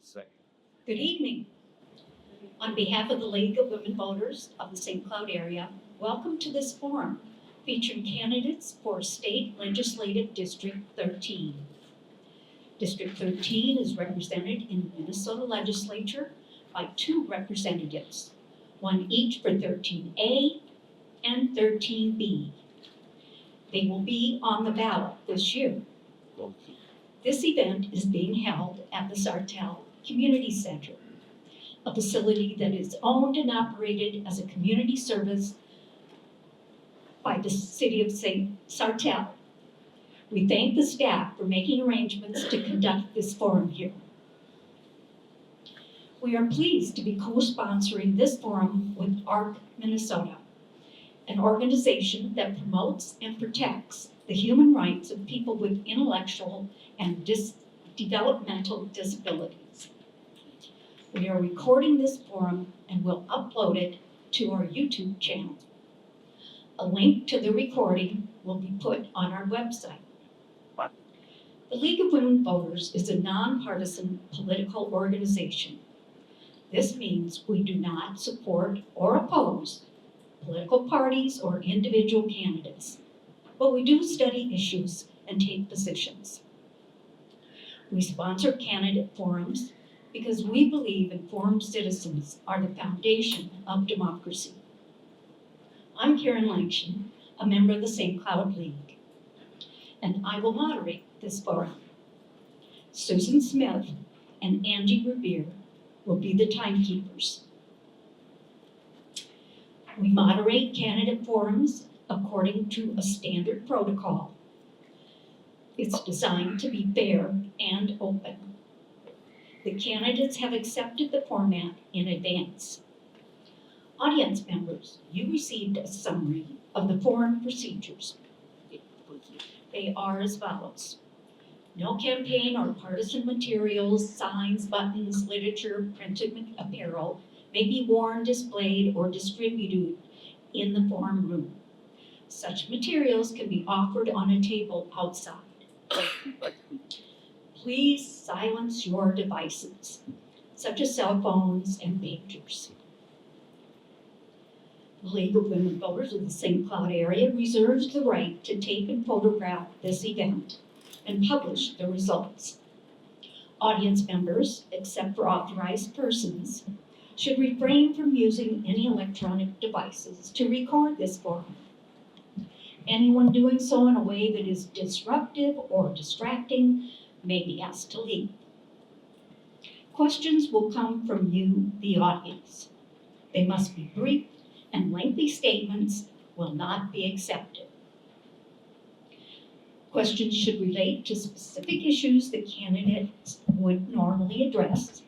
say. Good evening. On behalf of the League of Women Voters of the St. Cloud area, welcome to this forum featuring candidates for State Legislative District 13. District 13 is represented in the Minnesota Legislature by 2 representatives, one each for 13A and 13B. They will be on the ballot this year. This event is being held at the Sartell Community Center, a facility that is owned and operated as a community service by the city of Sartell. We thank the staff for making arrangements to conduct this forum here. We are pleased to be co-sponsoring this forum with ARC Minnesota, an organization that promotes and protects the human rights of people with intellectual and developmental disabilities. We are recording this forum and will upload it to our YouTube channel. A link to the recording will be put on our website. The League of Women Voters is a nonpartisan political organization. This means we do not support or oppose political parties or individual candidates, but we do study issues and take positions. We sponsor candidate forums because we believe informed citizens are the foundation of democracy. I'm Karen Langsjoen, a member of the St. Cloud League, and I will moderate this forum. Susan Smith and Angie Revere will be the timekeepers. We moderate candidate forums according to a standard protocol. It's designed to be fair and open. The candidates have accepted the format in advance. Audience members, you received a summary of the forum procedures. They are as follows. No campaign or partisan materials, signs, buttons, literature, printed apparel may be worn, displayed, or distributed in the forum room. Such materials can be offered on a table outside. Please silence your devices, such as cell phones and pagers. The League of Women Voters of the St. Cloud area reserves the right to take and photograph this event and publish the results. Audience members, except for authorized persons, should refrain from using any electronic devices to record this forum. Anyone doing so in a way that is disruptive or distracting may be asked to leave. Questions will come from you, the audience. They must be brief, and lengthy statements will not be accepted. Questions should relate to specific issues that candidates would normally address.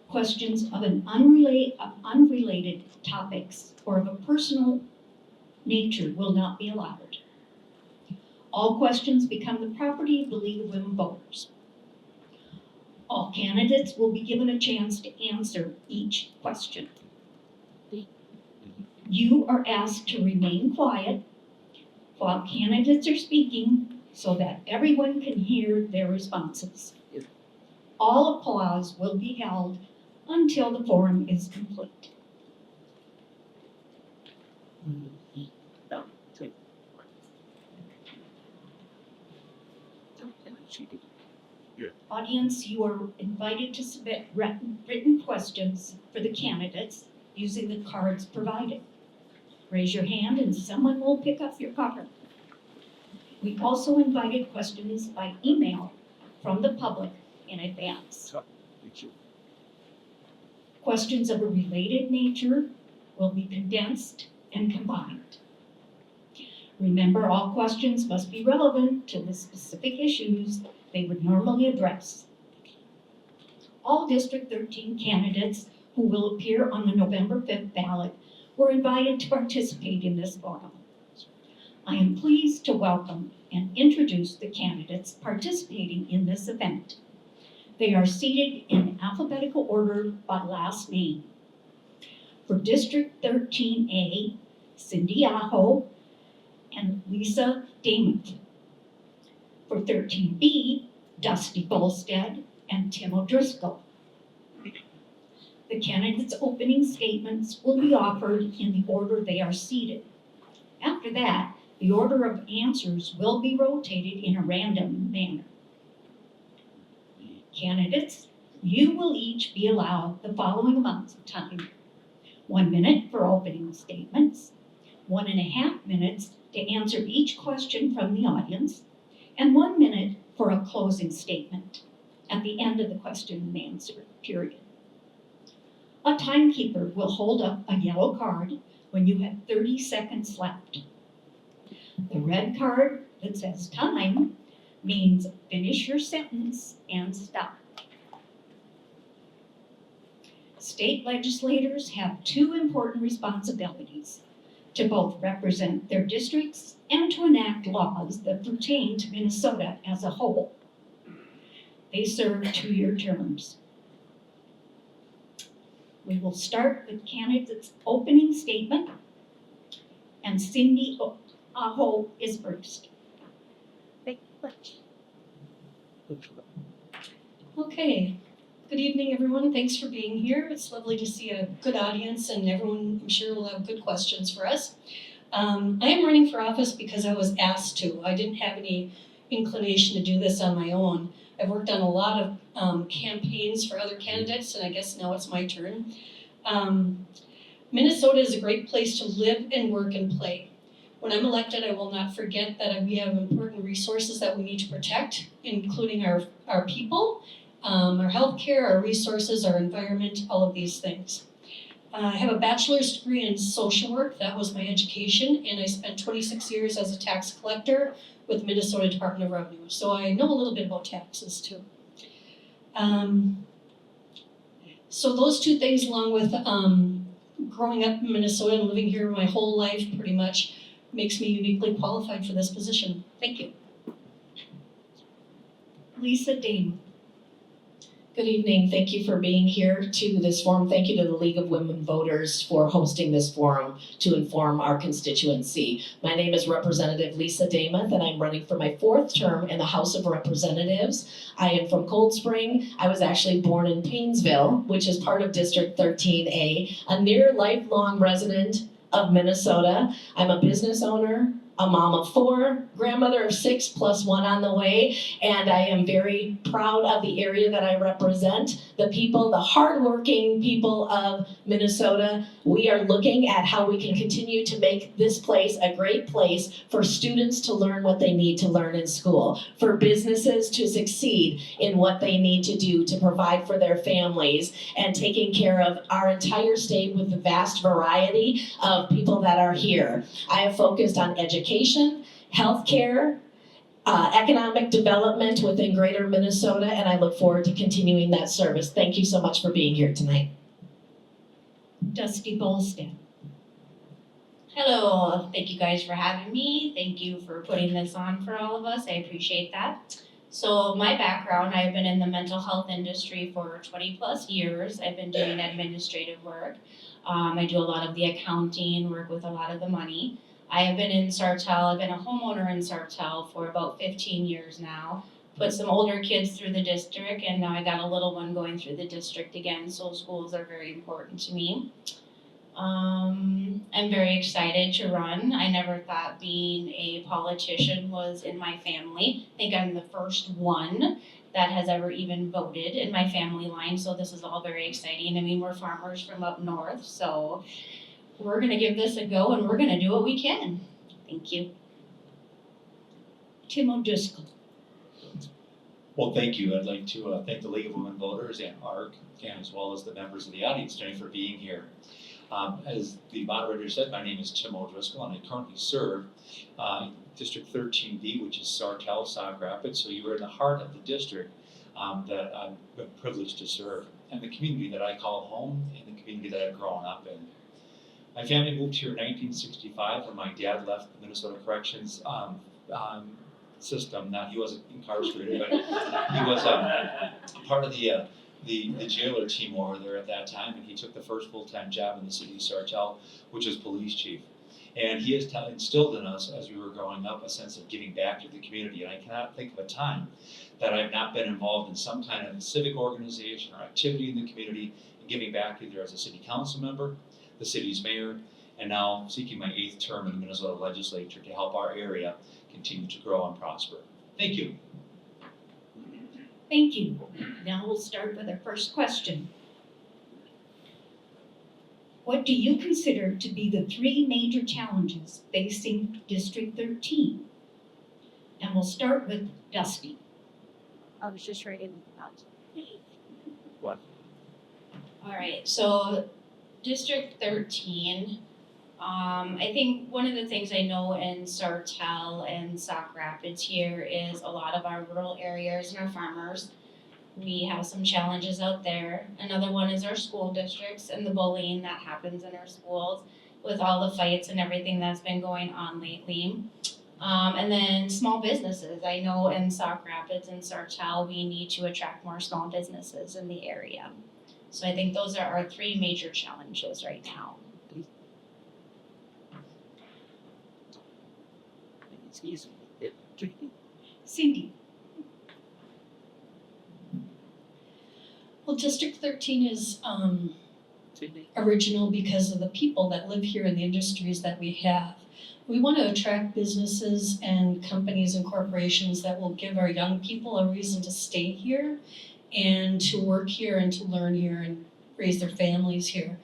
Questions of unrelated topics or of a personal nature will not be allowed. All questions become the property of the League of Women Voters. All candidates will be given a chance to answer each question. You are asked to remain quiet while candidates are speaking so that everyone can hear their responses. All applause will be held until the forum is complete. Audience, you are invited to submit written questions for the candidates using the cards provided. Raise your hand and someone will pick up your card. We also invited questions by email from the public in advance. Questions of a related nature will be condensed and combined. Remember, all questions must be relevant to the specific issues they would normally address. All District 13 candidates who will appear on the November 5th ballot were invited to participate in this forum. I am pleased to welcome and introduce the candidates participating in this event. They are seated in alphabetical order by last name. For District 13A, Cindy Aho and Lisa Demuth. For 13B, Dusty Bolstad and Tim O'Driscoll. The candidates' opening statements will be offered in the order they are seated. After that, the order of answers will be rotated in a random manner. Candidates, you will each be allowed the following amounts of time: 1 minute for opening statements, 1.5 minutes to answer each question from the audience, and 1 minute for a closing statement at the end of the question and answer period. A timekeeper will hold up a yellow card when you have 30 seconds left. The red card that says time means finish your sentence and stop. State legislators have 2 important responsibilities: to both represent their districts and to enact laws that pertain to Minnesota as a whole. They serve 2-year terms. We will start with candidates' opening statement, and Cindy Aho is first. Thank you much. Okay, good evening, everyone. Thanks for being here. It's lovely to see a good audience, and everyone, I'm sure, will have good questions for us. I am running for office because I was asked to. I didn't have any inclination to do this on my own. I've worked on a lot of campaigns for other candidates, and I guess now it's my turn. Minnesota is a great place to live and work and play. When I'm elected, I will not forget that we have important resources that we need to protect, including our people, our healthcare, our resources, our environment, all of these things. I have a bachelor's degree in social work. That was my education, and I spent 26 years as a tax collector with Minnesota Department of Revenue. So I know a little bit about taxes too. So those 2 things, along with growing up in Minnesota and living here my whole life pretty much, makes me uniquely qualified for this position. Thank you. Lisa Demuth. Good evening. Thank you for being here to this forum. Thank you to the League of Women Voters for hosting this forum to inform our constituency. My name is Representative Lisa Demuth, and I'm running for my 4th term in the House of Representatives. I am from Cold Spring. I was actually born in Paynesville, which is part of District 13A, a near lifelong resident of Minnesota. I'm a business owner, a mom of 4, grandmother of 6 plus 1 on the way, and I am very proud of the area that I represent. The people, the hardworking people of Minnesota, we are looking at how we can continue to make this place a great place for students to learn what they need to learn in school, for businesses to succeed in what they need to do to provide for their families, and taking care of our entire state with the vast variety of people that are here. I have focused on education, healthcare, economic development within greater Minnesota, and I look forward to continuing that service. Thank you so much for being here tonight. Dusty Bolstad. Hello, thank you guys for having me. Thank you for putting this on for all of us. I appreciate that. So my background, I've been in the mental health industry for 20 plus years. I've been doing administrative work. I do a lot of the accounting, work with a lot of the money. I have been in Sartell, I've been a homeowner in Sartell for about 15 years now. Put some older kids through the district, and now I got a little one going through the district again, so schools are very important to me. I'm very excited to run. I never thought being a politician was in my family. I think I'm the first one that has ever even voted in my family line, so this is all very exciting. I mean, we're farmers from up north, so we're gonna give this a go and we're gonna do what we can. Thank you. Tim O'Driscoll. Well, thank you. I'd like to thank the League of Women Voters and ARC, and as well as the members of the audience tonight for being here. As the moderator said, my name is Tim O'Driscoll, and I currently serve District 13B, which is Sartell, Sauk Rapids. So you are in the heart of the district that I'm privileged to serve, and the community that I call home, and the community that I've grown up in. My family moved here in 1965 when my dad left the Minnesota Corrections system. Now, he wasn't incarcerated, but he was part of the jailer team over there at that time, and he took the first full-time job in the city of Sartell, which was police chief. And he has instilled in us, as we were growing up, a sense of giving back to the community. And I cannot think of a time that I've not been involved in some kind of civic organization or activity in the community and giving back either as a city council member, the city's mayor, and now seeking my 8th term in the Minnesota legislature to help our area continue to grow and prosper. Thank you. Thank you. Now we'll start with our first question. What do you consider to be the 3 major challenges facing District 13? And we'll start with Dusty. I was just writing that. All right, so District 13, I think one of the things I know in Sartell and Sauk Rapids here is a lot of our rural areas and our farmers. We have some challenges out there. Another one is our school districts and the bullying that happens in our schools with all the fights and everything that's been going on lately. And then small businesses. I know in Sauk Rapids and Sartell, we need to attract more small businesses in the area. So I think those are our 3 major challenges right now. Excuse me. Cindy. Well, District 13 is original because of the people that live here and the industries that we have. We want to attract businesses and companies and corporations that will give our young people a reason to stay here and to work here and to learn here and raise their families here.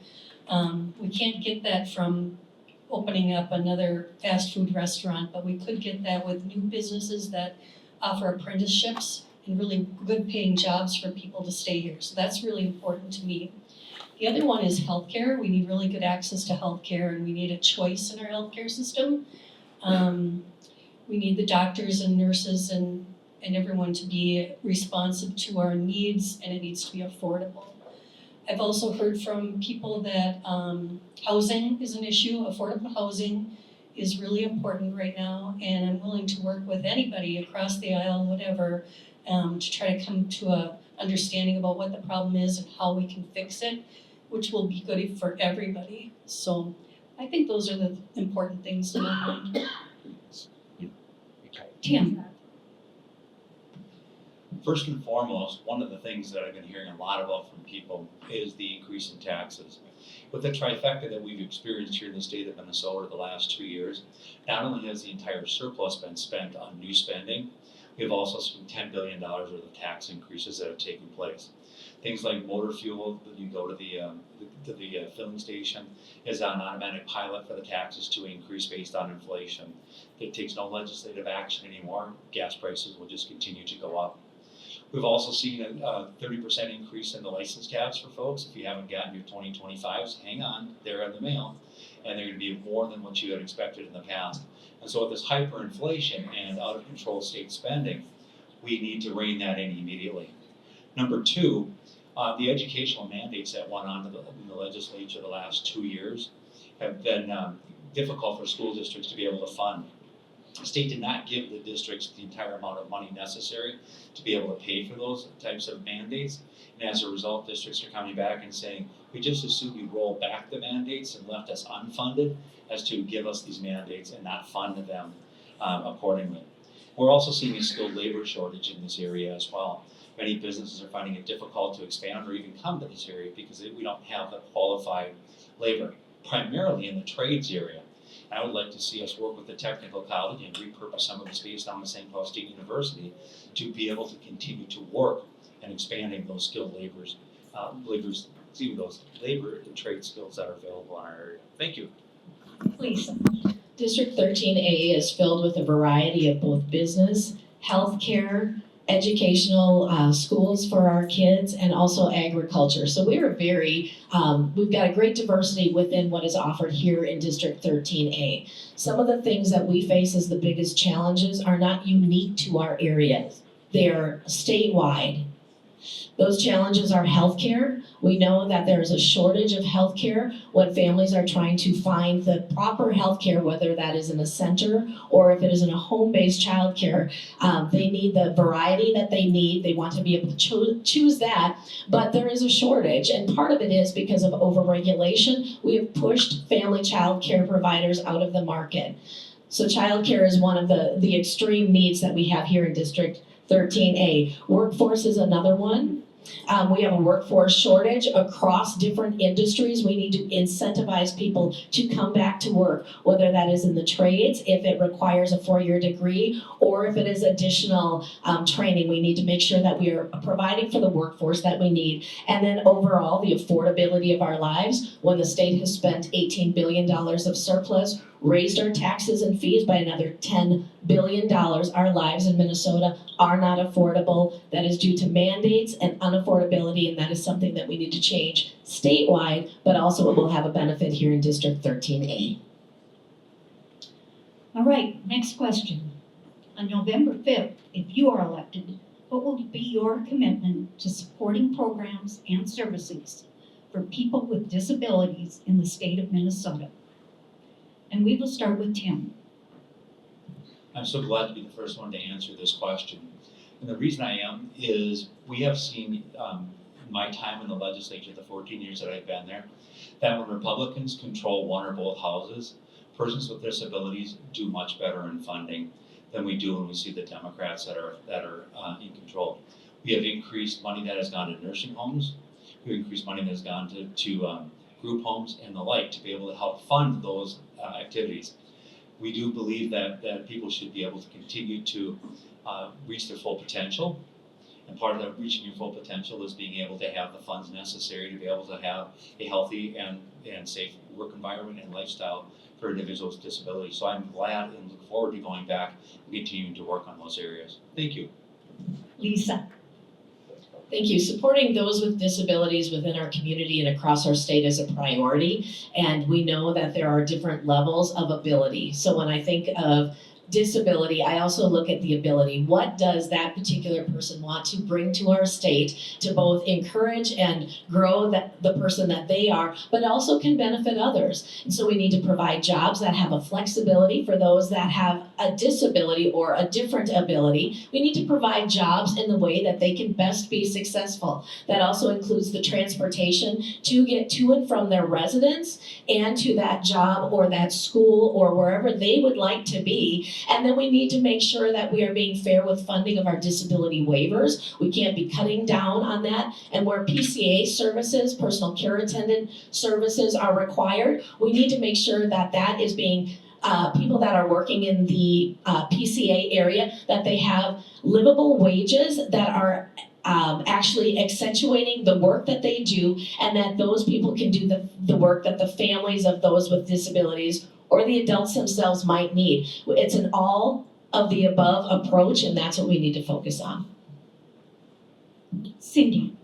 We can't get that from opening up another fast food restaurant, but we could get that with new businesses that offer apprenticeships and really good paying jobs for people to stay here. So that's really important to me. The other one is healthcare. We need really good access to healthcare and we need a choice in our healthcare system. We need the doctors and nurses and everyone to be responsive to our needs, and it needs to be affordable. I've also heard from people that housing is an issue. Affordable housing is really important right now, and I'm willing to work with anybody across the aisle, whatever, to try to come to a understanding about what the problem is and how we can fix it, which will be good for everybody. So I think those are the important things in my mind. Tim. First and foremost, one of the things that I've been hearing a lot about from people is the increase in taxes. With the trifecta that we've experienced here in the state of Minnesota the last 2 years, not only has the entire surplus been spent on new spending, we've also spent $10 billion worth of tax increases that have taken place. Things like motor fuel, that you go to the filling station, is on automatic pilot for the taxes to increase based on inflation. It takes no legislative action anymore. Gas prices will just continue to go up. We've also seen a 30% increase in the license tabs for folks. If you haven't gotten your 2025s, hang on, they're in the mail, and they're going to be more than what you had expected in the past. And so with this hyperinflation and out of control state spending, we need to rein that in immediately. Number 2, the educational mandates that went on in the legislature the last 2 years have been difficult for school districts to be able to fund. The state did not give the districts the entire amount of money necessary to be able to pay for those types of mandates. And as a result, districts are coming back and saying, we just assume you roll back the mandates and left us unfunded as to give us these mandates and not fund them accordingly. We're also seeing a skilled labor shortage in this area as well. Many businesses are finding it difficult to expand or even come to this area because we don't have the qualified labor, primarily in the trades area. I would like to see us work with the technical college and repurpose some of the space down at St. Paul State University to be able to continue to work and expanding those skilled those labor and trade skills that are available in our area. Thank you. Lisa. District 13A is filled with a variety of both business, healthcare, educational schools for our kids, and also agriculture. So we are we've got a great diversity within what is offered here in District 13A. Some of the things that we face as the biggest challenges are not unique to our areas. They're statewide. Those challenges are healthcare. We know that there's a shortage of healthcare when families are trying to find the proper healthcare, whether that is in a center or if it is in a home-based childcare. They need the variety that they need. They want to be able to choose that, but there is a shortage, and part of it is because of overregulation. We have pushed family child care providers out of the market. So childcare is one of the extreme needs that we have here in District 13A. Workforce is another one. We have a workforce shortage across different industries. We need to incentivize people to come back to work, whether that is in the trades, if it requires a 4-year degree, or if it is additional training. We need to make sure that we are providing for the workforce that we need. And then overall, the affordability of our lives. When the state has spent $18 billion of surplus, raised our taxes and fees by another $10 billion, our lives in Minnesota are not affordable. That is due to mandates and unaffordability, and that is something that we need to change statewide, but also it will have a benefit here in District 13A. All right, next question. On November 5th, if you are elected, what will be your commitment to supporting programs and services for people with disabilities in the state of Minnesota? And we will start with Tim. I'm so glad to be the first one to answer this question. And the reason I am is we have seen my time in the legislature, the 14 years that I've been there, that when Republicans control one or both houses, persons with disabilities do much better in funding than we do when we see the Democrats that are in control. We have increased money that has gone to nursing homes. We've increased money that has gone to group homes and the like to be able to help fund those activities. We do believe that people should be able to continue to reach their full potential. And part of that reaching your full potential is being able to have the funds necessary to be able to have a healthy and safe work environment and lifestyle for individuals with disabilities. So I'm glad and look forward to going back and continuing to work on those areas. Thank you. Lisa. Thank you. Supporting those with disabilities within our community and across our state is a priority, and we know that there are different levels of ability. So when I think of disability, I also look at the ability. What does that particular person want to bring to our state to both encourage and grow the person that they are, but also can benefit others? And so we need to provide jobs that have a flexibility for those that have a disability or a different ability. We need to provide jobs in the way that they can best be successful. That also includes the transportation to get to and from their residence and to that job or that school or wherever they would like to be. And then we need to make sure that we are being fair with funding of our disability waivers. We can't be cutting down on that. And where PCA services, personal care attendant services are required, we need to make sure that that is being people that are working in the PCA area, that they have livable wages that are actually accentuating the work that they do, and that those people can do the work that the families of those with disabilities or the adults themselves might need. It's an all of the above approach, and that's what we need to focus on. Cindy.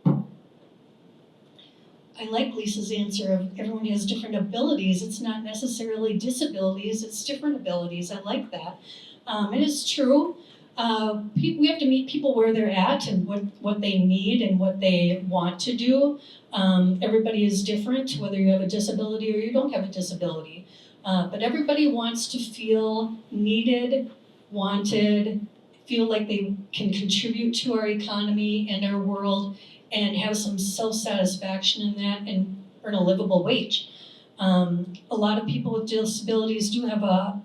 I like Lisa's answer of everyone has different abilities. It's not necessarily disabilities, it's different abilities. I like that. It is true. We have to meet people where they're at and what they need and what they want to do. Everybody is different, whether you have a disability or you don't have a disability. But everybody wants to feel needed, wanted, feel like they can contribute to our economy and our world and have some self-satisfaction in that and earn a livable wage. A lot of people with disabilities do have a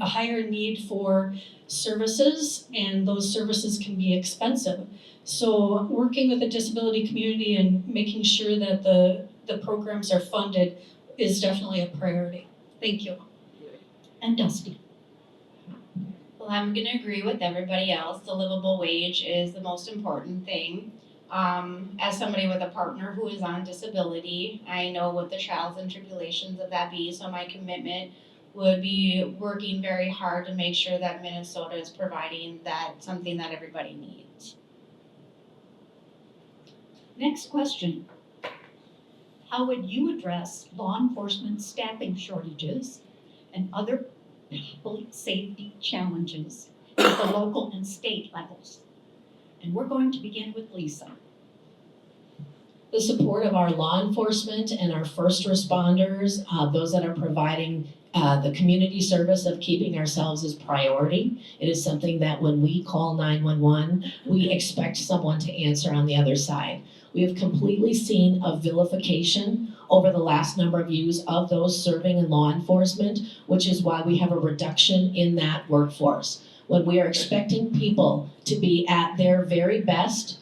higher need for services, and those services can be expensive. So working with the disability community and making sure that the programs are funded is definitely a priority. Thank you. And Dusty. Well, I'm gonna agree with everybody else. The livable wage is the most important thing. As somebody with a partner who is on disability, I know what the trials and tribulations of that be, so my commitment would be working very hard to make sure that Minnesota is providing that something that everybody needs. Next question. How would you address law enforcement staffing shortages and other public safety challenges at the local and state levels? And we're going to begin with Lisa. The support of our law enforcement and our first responders, those that are providing the community service of keeping ourselves as priority. It is something that when we call 911, we expect someone to answer on the other side. We have completely seen a vilification over the last number of years of those serving in law enforcement, which is why we have a reduction in that workforce. when we are expecting people to be at their very best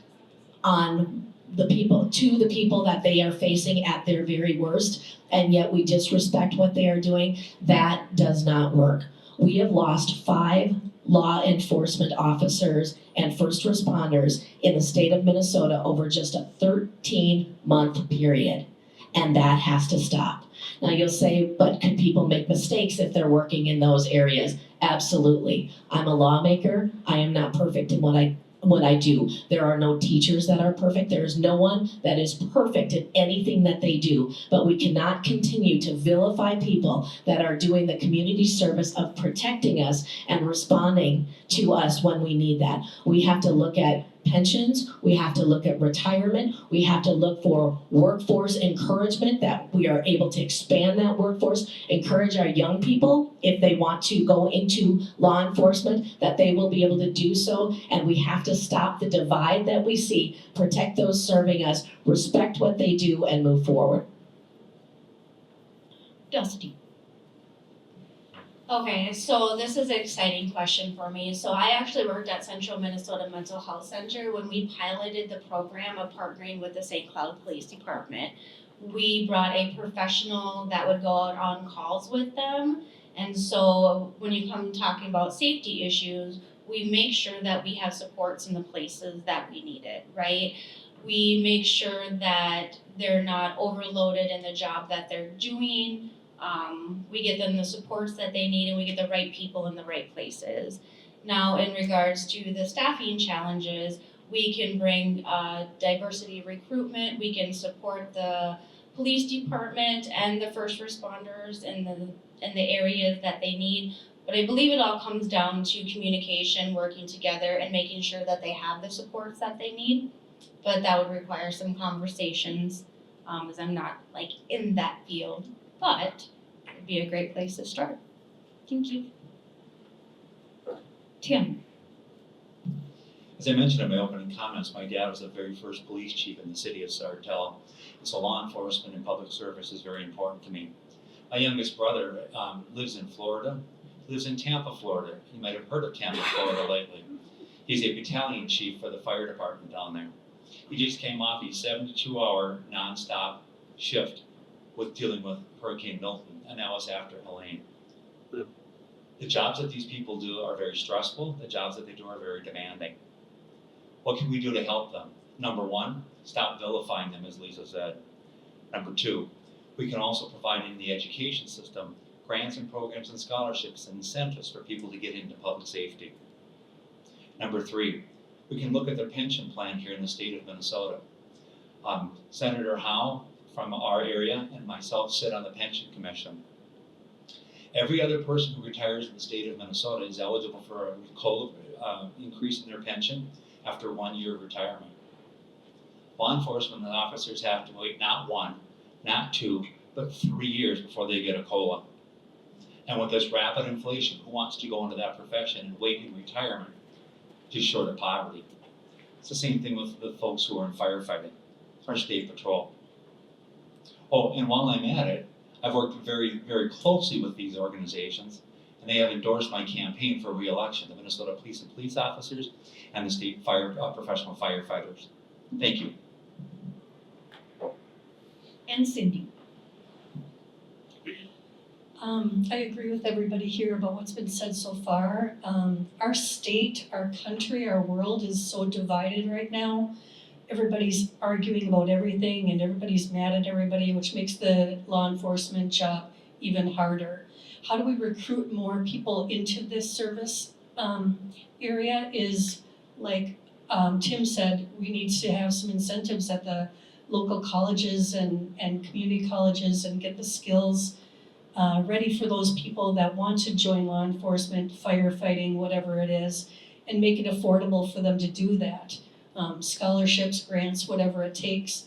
on the people that they are facing at their very worst, and yet we disrespect what they are doing, that does not work. We have lost 5 law enforcement officers and first responders in the state of Minnesota over just a 13-month period, and that has to stop. Now you'll say, but could people make mistakes if they're working in those areas? Absolutely. I'm a lawmaker. I am not perfect in what I do. There are no teachers that are perfect. There is no one that is perfect in anything that they do. But we cannot continue to vilify people that are doing the community service of protecting us and responding to us when we need that. We have to look at pensions, we have to look at retirement, we have to look for workforce encouragement, that we are able to expand that workforce, encourage our young people, if they want to go into law enforcement, that they will be able to do so, and we have to stop the divide that we see, protect those serving us, respect what they do, and move forward. Dusty. Okay, so this is an exciting question for me. So I actually worked at Central Minnesota Mental Health Center when we piloted the program of partnering with the St. Cloud Police Department. We brought a professional that would go out on calls with them. And so when you come talking about safety issues, we make sure that we have supports in the places that we need it, right? We make sure that they're not overloaded in the job that they're doing. We get them the supports that they need, and we get the right people in the right places. Now, in regards to the staffing challenges, we can bring diversity recruitment, we can support the police department and the first responders in the areas that they need. But I believe it all comes down to communication, working together, and making sure that they have the supports that they need. But that would require some conversations, as I'm not in that field. But it'd be a great place to start. Thank you. Tim. As I mentioned in my opening comments, my dad was the very first police chief in the city of Sartell. So law enforcement and public service is very important to me. My youngest brother lives in Florida, lives in Tampa, Florida. You might have heard of Tampa, Florida lately. He's a battalion chief for the fire department down there. He just came off a 72-hour nonstop shift with dealing with Hurricane Milton, and that was after Helene. The jobs that these people do are very stressful. The jobs that they do are very demanding. What can we do to help them? Number 1, stop vilifying them, as Lisa said. Number 2, we can also provide in the education system grants and programs and scholarships and incentives for people to get into public safety. Number 3, we can look at their pension plan here in the state of Minnesota. Senator Howe from our area and myself sit on the pension commission. Every other person who retires in the state of Minnesota is eligible for a COLA increase in their pension after 1 year of retirement. Law enforcement officers have to wait not 1, not 2, but 3 years before they get a COLA. And with this rapid inflation, who wants to go into that profession and wait in retirement just short of poverty? It's the same thing with the folks who are in firefighting or state patrol. Oh, and while I'm at it, I've worked very, very closely with these organizations, and they have endorsed my campaign for re-election, the Minnesota Police and Police Officers and the state professional firefighters. Thank you. And Cindy. I agree with everybody here about what's been said so far. Our state, our country, our world is so divided right now. Everybody's arguing about everything and everybody's mad at everybody, which makes the law enforcement job even harder. How do we recruit more people into this service area is like Tim said, we need to have some incentives at the local colleges and community colleges and get the skills ready for those people that want to join law enforcement, firefighting, whatever it is, and make it affordable for them to do that. Scholarships, grants, whatever it takes.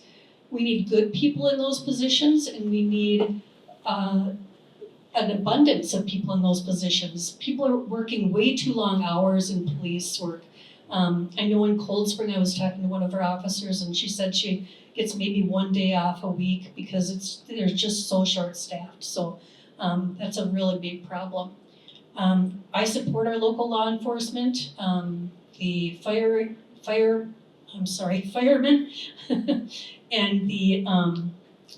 We need good people in those positions, and we need an abundance of people in those positions. People are working way too long hours in police work. I know in Cold Spring I was talking to one of our officers, and she said she gets maybe 1 day off a week because they're just so short-staffed. So that's a really big problem. I support our local law enforcement, the firemen, and the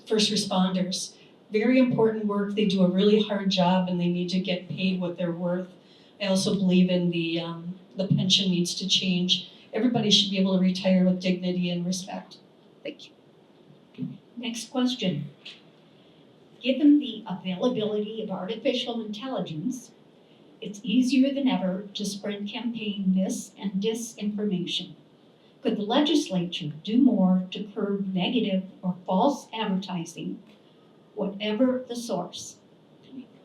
first responders. Very important work. They do a really hard job and they need to get paid what they're worth. I also believe in the pension needs to change. Everybody should be able to retire with dignity and respect. Thank you. Next question. Given the availability of artificial intelligence, it's easier than ever to spread campaign mis and disinformation. Could the legislature do more to curb negative or false advertising, whatever the source?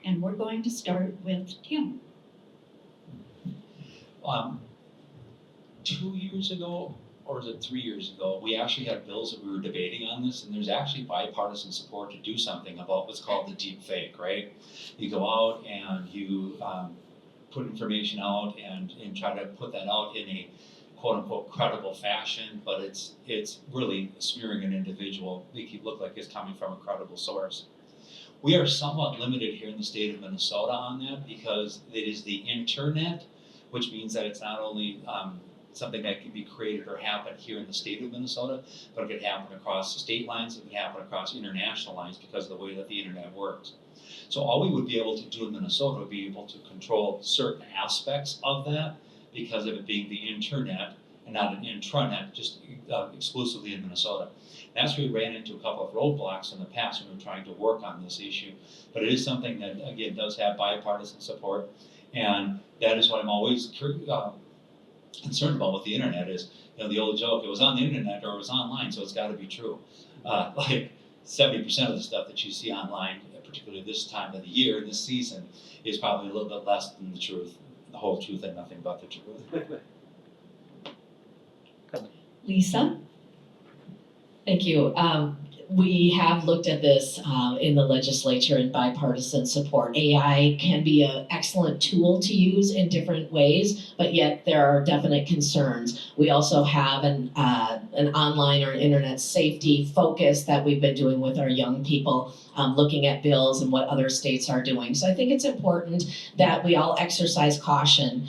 And we're going to start with Tim. 2 years ago, or was it 3 years ago, we actually had bills that we were debating on this, and there's actually bipartisan support to do something about what's called the deep fake, right? You go out and you put information out and try to put that out in a quote-unquote credible fashion, but it's really smearing an individual, make it look like it's coming from a credible source. We are somewhat limited here in the state of Minnesota on that because it is the internet, which means that it's not only something that can be created or happen here in the state of Minnesota, but it could happen across state lines, it could happen across international lines because of the way that the internet works. So all we would be able to do in Minnesota would be able to control certain aspects of that because of it being the internet and not an intranet, just exclusively in Minnesota. That's where we ran into a couple of roadblocks in the past when we were trying to work on this issue. But it is something that, again, does have bipartisan support. And that is what I'm always concerned about with the internet is, the old joke, it was on the internet or it was online, so it's got to be true. Like 70% of the stuff that you see online, particularly this time of the year, this season, is probably a little bit less than the truth, the whole truth and nothing but the truth. Lisa? Thank you. We have looked at this in the legislature in bipartisan support. AI can be an excellent tool to use in different ways, but yet there are definite concerns. We also have an online or internet safety focus that we've been doing with our young people, looking at bills and what other states are doing. So I think it's important that we all exercise caution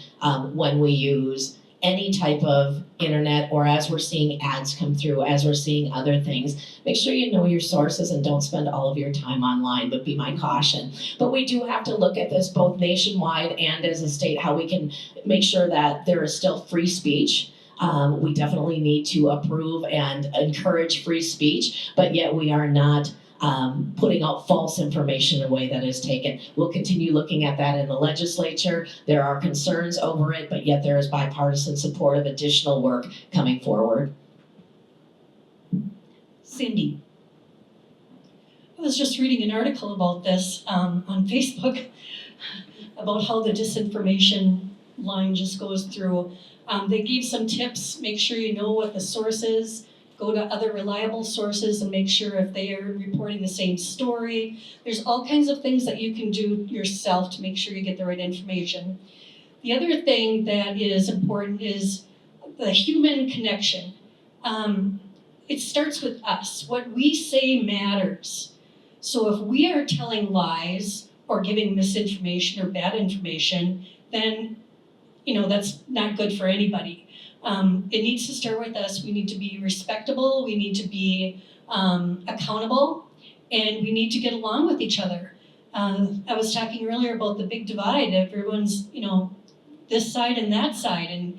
when we use any type of internet, or as we're seeing ads come through, as we're seeing other things. Make sure you know your sources and don't spend all of your time online, but be my caution. But we do have to look at this both nationwide and as a state, how we can make sure that there is still free speech. We definitely need to approve and encourage free speech, but yet we are not putting out false information in a way that is taken. We'll continue looking at that in the legislature. There are concerns over it, but yet there is bipartisan support of additional work coming forward. Cindy? I was just reading an article about this on Facebook about how the disinformation line just goes through. They gave some tips. Make sure you know what the source is. Go to other reliable sources and make sure if they are reporting the same story. There's all kinds of things that you can do yourself to make sure you get the right information. The other thing that is important is the human connection. It starts with us. What we say matters. So if we are telling lies or giving misinformation or bad information, then that's not good for anybody. It needs to start with us. We need to be respectable, we need to be accountable, and we need to get along with each other. I was talking earlier about the big divide. Everyone's, this side and that side, and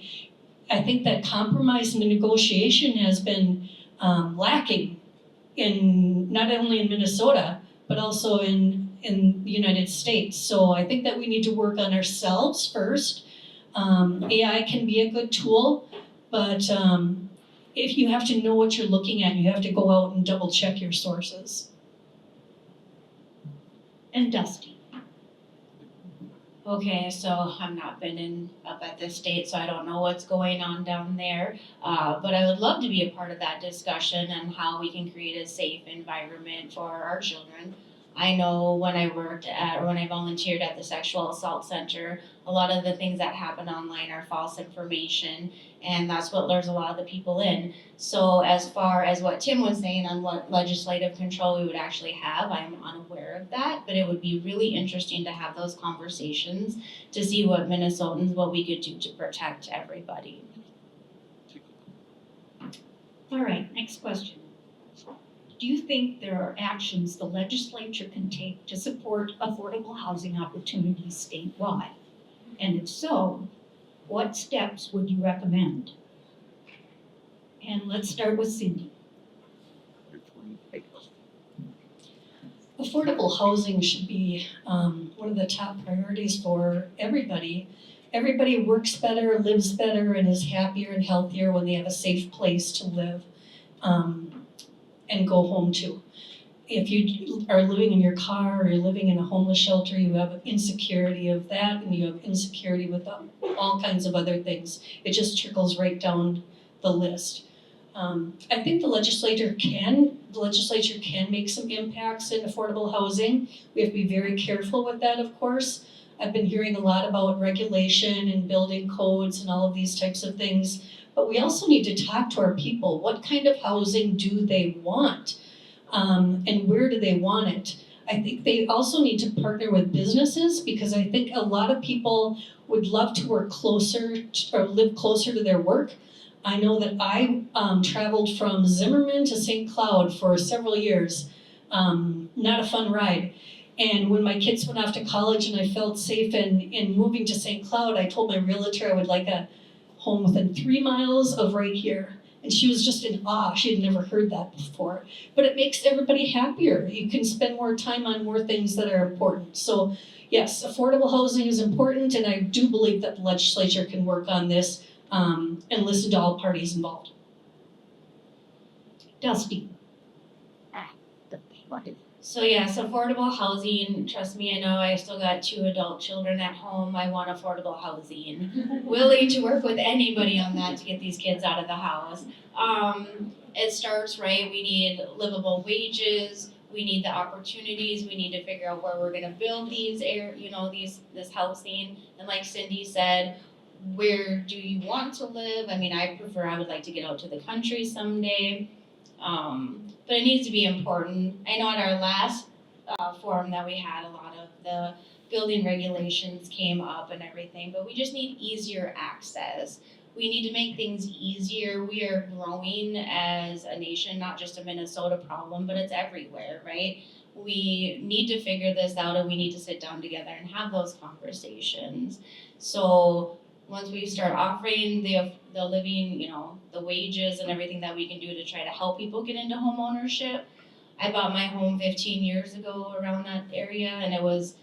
I think that compromise and negotiation has been lacking in not only in Minnesota, but also in the United States. So I think that we need to work on ourselves first. AI can be a good tool, but if you have to know what you're looking at, you have to go out and double check your sources. And Dusty? Okay, so I've not been up at the state, so I don't know what's going on down there. But I would love to be a part of that discussion and how we can create a safe environment for our children. I know when I worked at, or when I volunteered at the sexual assault center, a lot of the things that happen online are false information, and that's what lures a lot of the people in. So as far as what Tim was saying on what legislative control we would actually have, I'm unaware of that, but it would be really interesting to have those conversations to see what Minnesotans, what we could do to protect everybody. All right, next question. Do you think there are actions the legislature can take to support affordable housing opportunities statewide? And if so, what steps would you recommend? And let's start with Cindy. Affordable housing should be one of the top priorities for everybody. Everybody works better, lives better, and is happier and healthier when they have a safe place to live and go home to. If you are living in your car or you're living in a homeless shelter, you have insecurity of that, and you have insecurity with all kinds of other things. It just trickles right down the list. I think the legislature can make some impacts in affordable housing. We have to be very careful with that, of course. I've been hearing a lot about regulation and building codes and all of these types of things, but we also need to talk to our people. What kind of housing do they want? And where do they want it? I think they also need to partner with businesses, because I think a lot of people would love to work closer or live closer to their work. I know that I traveled from Zimmerman to St. Cloud for several years. Not a fun ride. And when my kids went off to college and I felt safe in moving to St. Cloud, I told my realtor I would like a home within 3 miles of right here. And she was just in awe. She had never heard that before. But it makes everybody happier. You can spend more time on more things that are important. So yes, affordable housing is important, and I do believe that the legislature can work on this and listen to all parties involved. Dusty. So yes, affordable housing, trust me, I know I still got 2 adult children at home. I want affordable housing. Willing to work with anybody on that to get these kids out of the house. It starts right, we need livable wages, we need the opportunities, we need to figure out where we're gonna build these this housing. And like Cindy said, where do you want to live? I mean, I would like to get out to the country someday. But it needs to be important. I know at our last forum that we had, a lot of the building regulations came up and everything, but we just need easier access. We need to make things easier. We are growing as a nation, not just a Minnesota problem, but it's everywhere, right? We need to figure this out, and we need to sit down together and have those conversations. So once we start offering the living, the wages and everything that we can do to try to help people get into home ownership. I bought my home 15 years ago around that area, and it was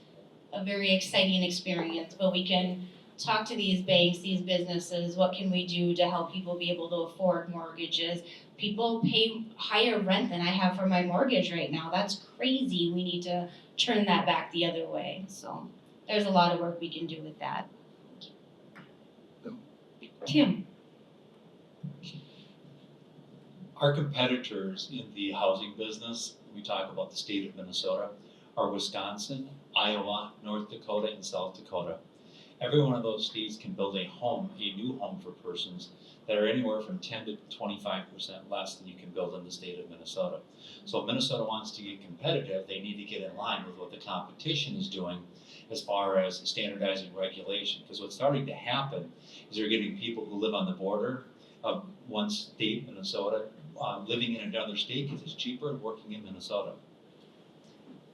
a very exciting experience. But we can talk to these banks, these businesses, what can we do to help people be able to afford mortgages? People pay higher rent than I have for my mortgage right now. That's crazy. We need to turn that back the other way. So there's a lot of work we can do with that. Tim. Our competitors in the housing business, we talk about the state of Minnesota, are Wisconsin, Iowa, North Dakota, and South Dakota. Every one of those states can build a new home for persons that are anywhere from 10 to 25% less than you can build in the state of Minnesota. So if Minnesota wants to get competitive, they need to get in line with what the competition is doing as far as standardizing regulation. Because what's starting to happen is you're getting people who live on the border of one state, Minnesota, living in another state because it's cheaper and working in Minnesota.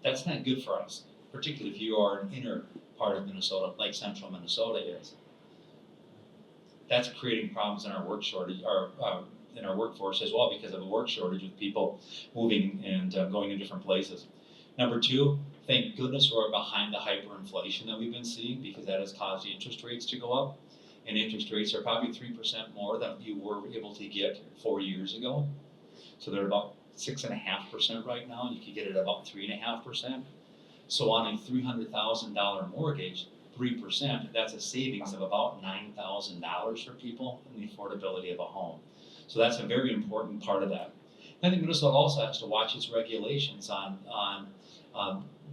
That's not good for us, particularly if you are an inner part of Minnesota, like central Minnesota is. That's creating problems in our work shortage, in our workforce as well, because of a work shortage with people moving and going to different places. Number 2, thank goodness we're behind the hyperinflation that we've been seeing, because that has caused the interest rates to go up. And interest rates are probably 3% more than you were able to get 4 years ago. So they're about 6.5% right now, and you could get it about 3.5%. So on a $300,000 mortgage, 3%, that's a savings of about $9,000 for people in the affordability of a home. So that's a very important part of that. I think Minnesota also has to watch its regulations on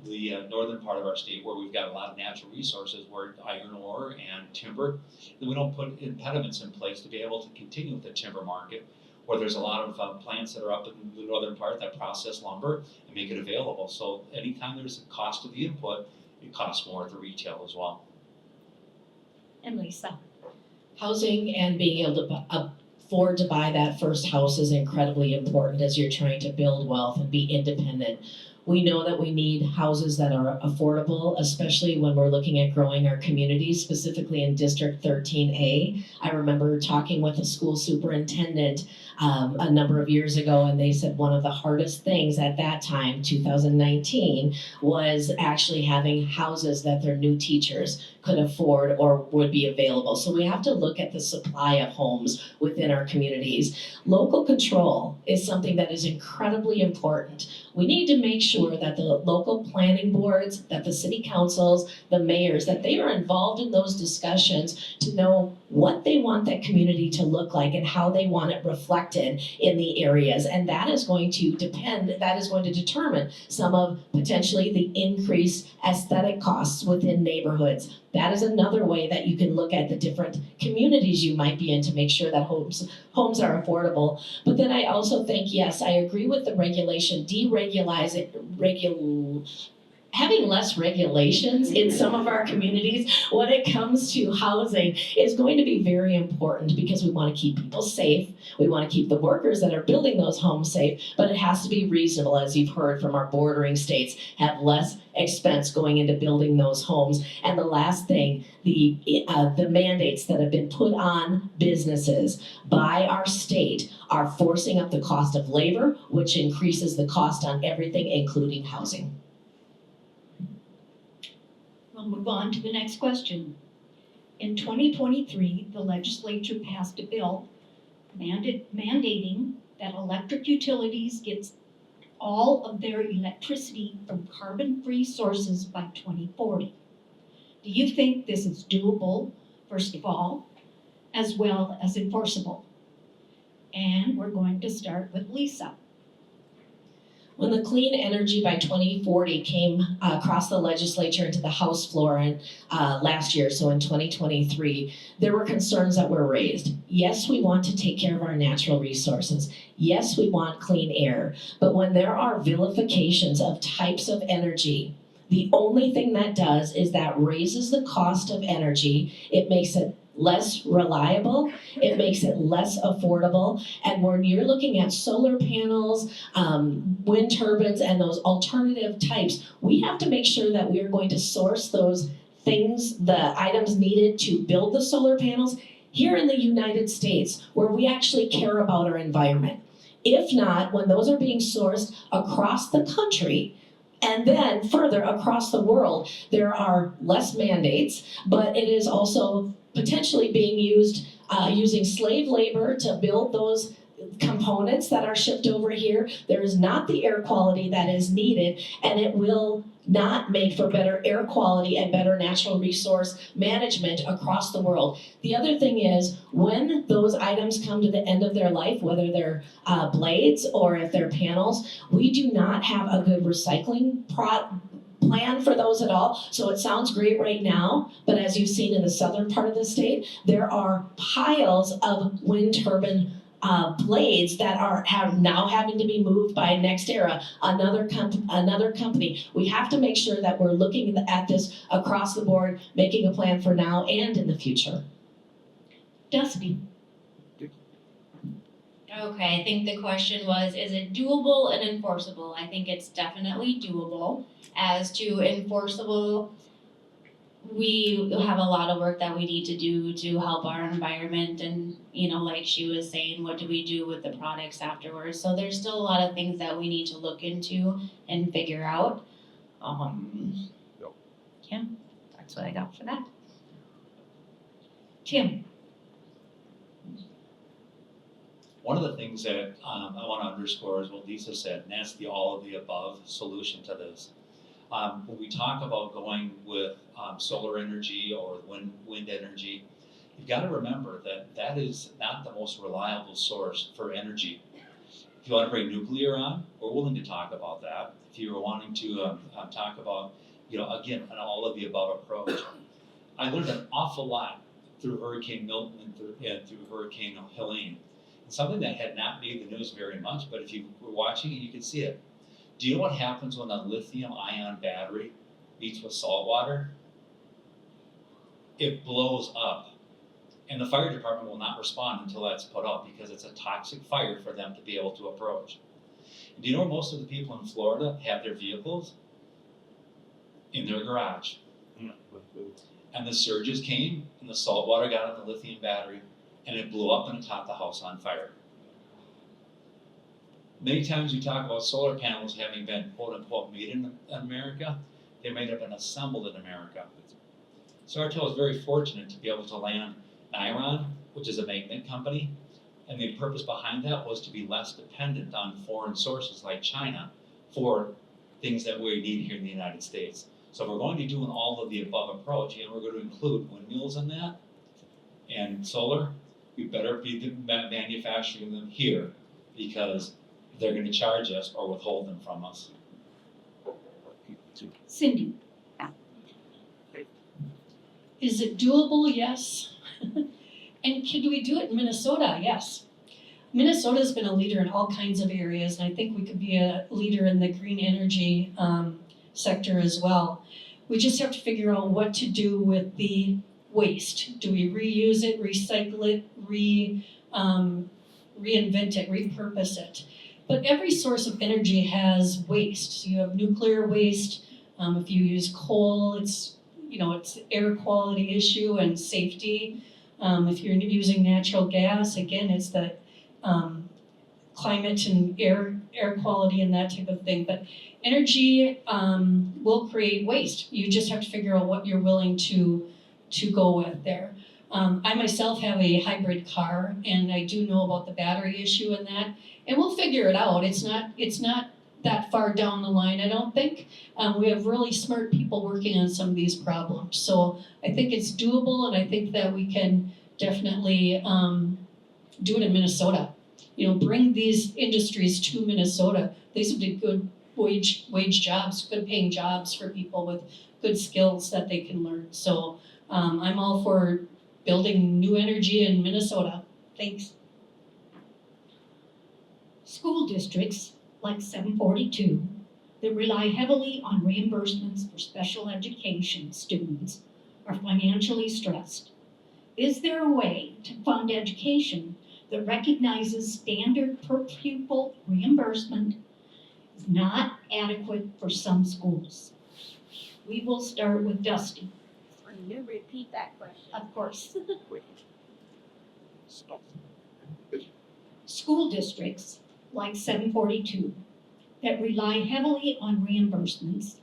The northern part of our state where we've got a lot of natural resources, where iron ore and timber, that we don't put impediments in place to be able to continue with the timber market, where there's a lot of plants that are up in the northern part that process lumber and make it available. So anytime there's a cost to the input, it costs more at the retail as well. And Lisa. Housing and being able to afford to buy that first house is incredibly important as you're trying to build wealth and be independent. We know that we need houses that are affordable, especially when we're looking at growing our communities, specifically in District 13A. I remember talking with a school superintendent a number of years ago, and they said one of the hardest things at that time, 2019, was actually having houses that their new teachers could afford or would be available. So we have to look at the supply of homes within our communities. Local control is something that is incredibly important. We need to make sure that the local planning boards, that the city councils, the mayors, that they are involved in those discussions to know what they want that community to look like and how they want it reflected in the areas. And that is going to determine some of potentially the increased aesthetic costs within neighborhoods. That is another way that you can look at the different communities you might be in to make sure that homes are affordable. But then I also think, yes, I agree with the regulation, having less regulations in some of our communities when it comes to housing is going to be very important because we want to keep people safe. We want to keep the workers that are building those homes safe, but it has to be reasonable, as you've heard from our bordering states, have less expense going into building those homes. And the last thing, the mandates that have been put on businesses by our state are forcing up the cost of labor, which increases the cost on everything, including housing. We'll move on to the next question. In 2023, the legislature passed a bill mandating that electric utilities get all of their electricity from carbon-free sources by 2040. Do you think this is doable, first of all, as well as enforceable? And we're going to start with Lisa. When the Clean Energy by 2040 came across the legislature into the House floor last year, so in 2023, there were concerns that were raised. Yes, we want to take care of our natural resources. Yes, we want clean air. But when there are vilifications of types of energy, the only thing that does is that raises the cost of energy. It makes it less reliable, it makes it less affordable, and when you're looking at solar panels, wind turbines, and those alternative types, we have to make sure that we are going to source those things, the items needed to build the solar panels here in the United States, where we actually care about our environment. If not, when those are being sourced across the country, and then further across the world, there are less mandates, but it is also potentially being used, using slave labor to build those components that are shipped over here. There is not the air quality that is needed, and it will not make for better air quality and better natural resource management across the world. The other thing is, when those items come to the end of their life, whether they're blades or if they're panels, we do not have a good recycling plan for those at all. So it sounds great right now, but as you've seen in the southern part of the state, there are piles of wind turbine blades that are now having to be moved by NextEra, another company. We have to make sure that we're looking at this across the board, making a plan for now and in the future. Dusty. Okay, I think the question was, is it doable and enforceable? I think it's definitely doable. As to enforceable, we have a lot of work that we need to do to help our environment, and like she was saying, what do we do with the products afterwards? So there's still a lot of things that we need to look into and figure out. Yeah, that's what I got for that. Tim. One of the things that I want to underscore is what Lisa said, and that's the all of the above solution to this. When we talk about going with solar energy or wind energy, you've got to remember that that is not the most reliable source for energy. If you want to bring nuclear on, we're willing to talk about that. If you were wanting to talk about, again, an all of the above approach. I learned an awful lot through Hurricane Milton and through Hurricane Helene. And something that had not made the news very much, but if you were watching it, you could see it. Do you know what happens when a lithium-ion battery meets with salt water? It blows up. And the fire department will not respond until that's put out because it's a toxic fire for them to be able to approach. Do you know where most of the people in Florida have their vehicles? In their garage. And the surges came and the salt water got on the lithium battery and it blew up and it caught the house on fire. Many times we talk about solar panels having been quote unquote made in America. They may have been assembled in America. Sartell is very fortunate to be able to land Iran, which is a magnet company, and the purpose behind that was to be less dependent on foreign sources like China for things that we need here in the United States. So if we're going to do an all of the above approach, and we're going to include windmills in that and solar, we better be manufacturing them here because they're going to charge us or withhold them from us. Cindy, Is it doable? Yes. And can we do it in Minnesota? Yes. Minnesota's been a leader in all kinds of areas, and I think we could be a leader in the green energy sector as well. We just have to figure out what to do with the waste. Do we reuse it, recycle it, reinvent it, repurpose it? But every source of energy has waste. So you have nuclear waste. If you use coal, it's air quality issue and safety. If you're using natural gas, again, it's the climate and air quality and that type of thing. But energy will create waste. You just have to figure out what you're willing to go with there. I myself have a hybrid car, and I do know about the battery issue and that, and we'll figure it out. It's not that far down the line, I don't think. We have really smart people working on some of these problems. So I think it's doable, and I think that we can definitely do it in Minnesota. Bring these industries to Minnesota. These would be good wage jobs, good paying jobs for people with good skills that they can learn. So I'm all for building new energy in Minnesota. Thanks. school districts like 742 that rely heavily on reimbursements for special education students are financially stressed. Is there a way to fund education that recognizes standard per pupil reimbursement is not adequate for some schools? We will start with Dusty. Can you repeat that question? Of course. School districts like 742 that rely heavily on reimbursements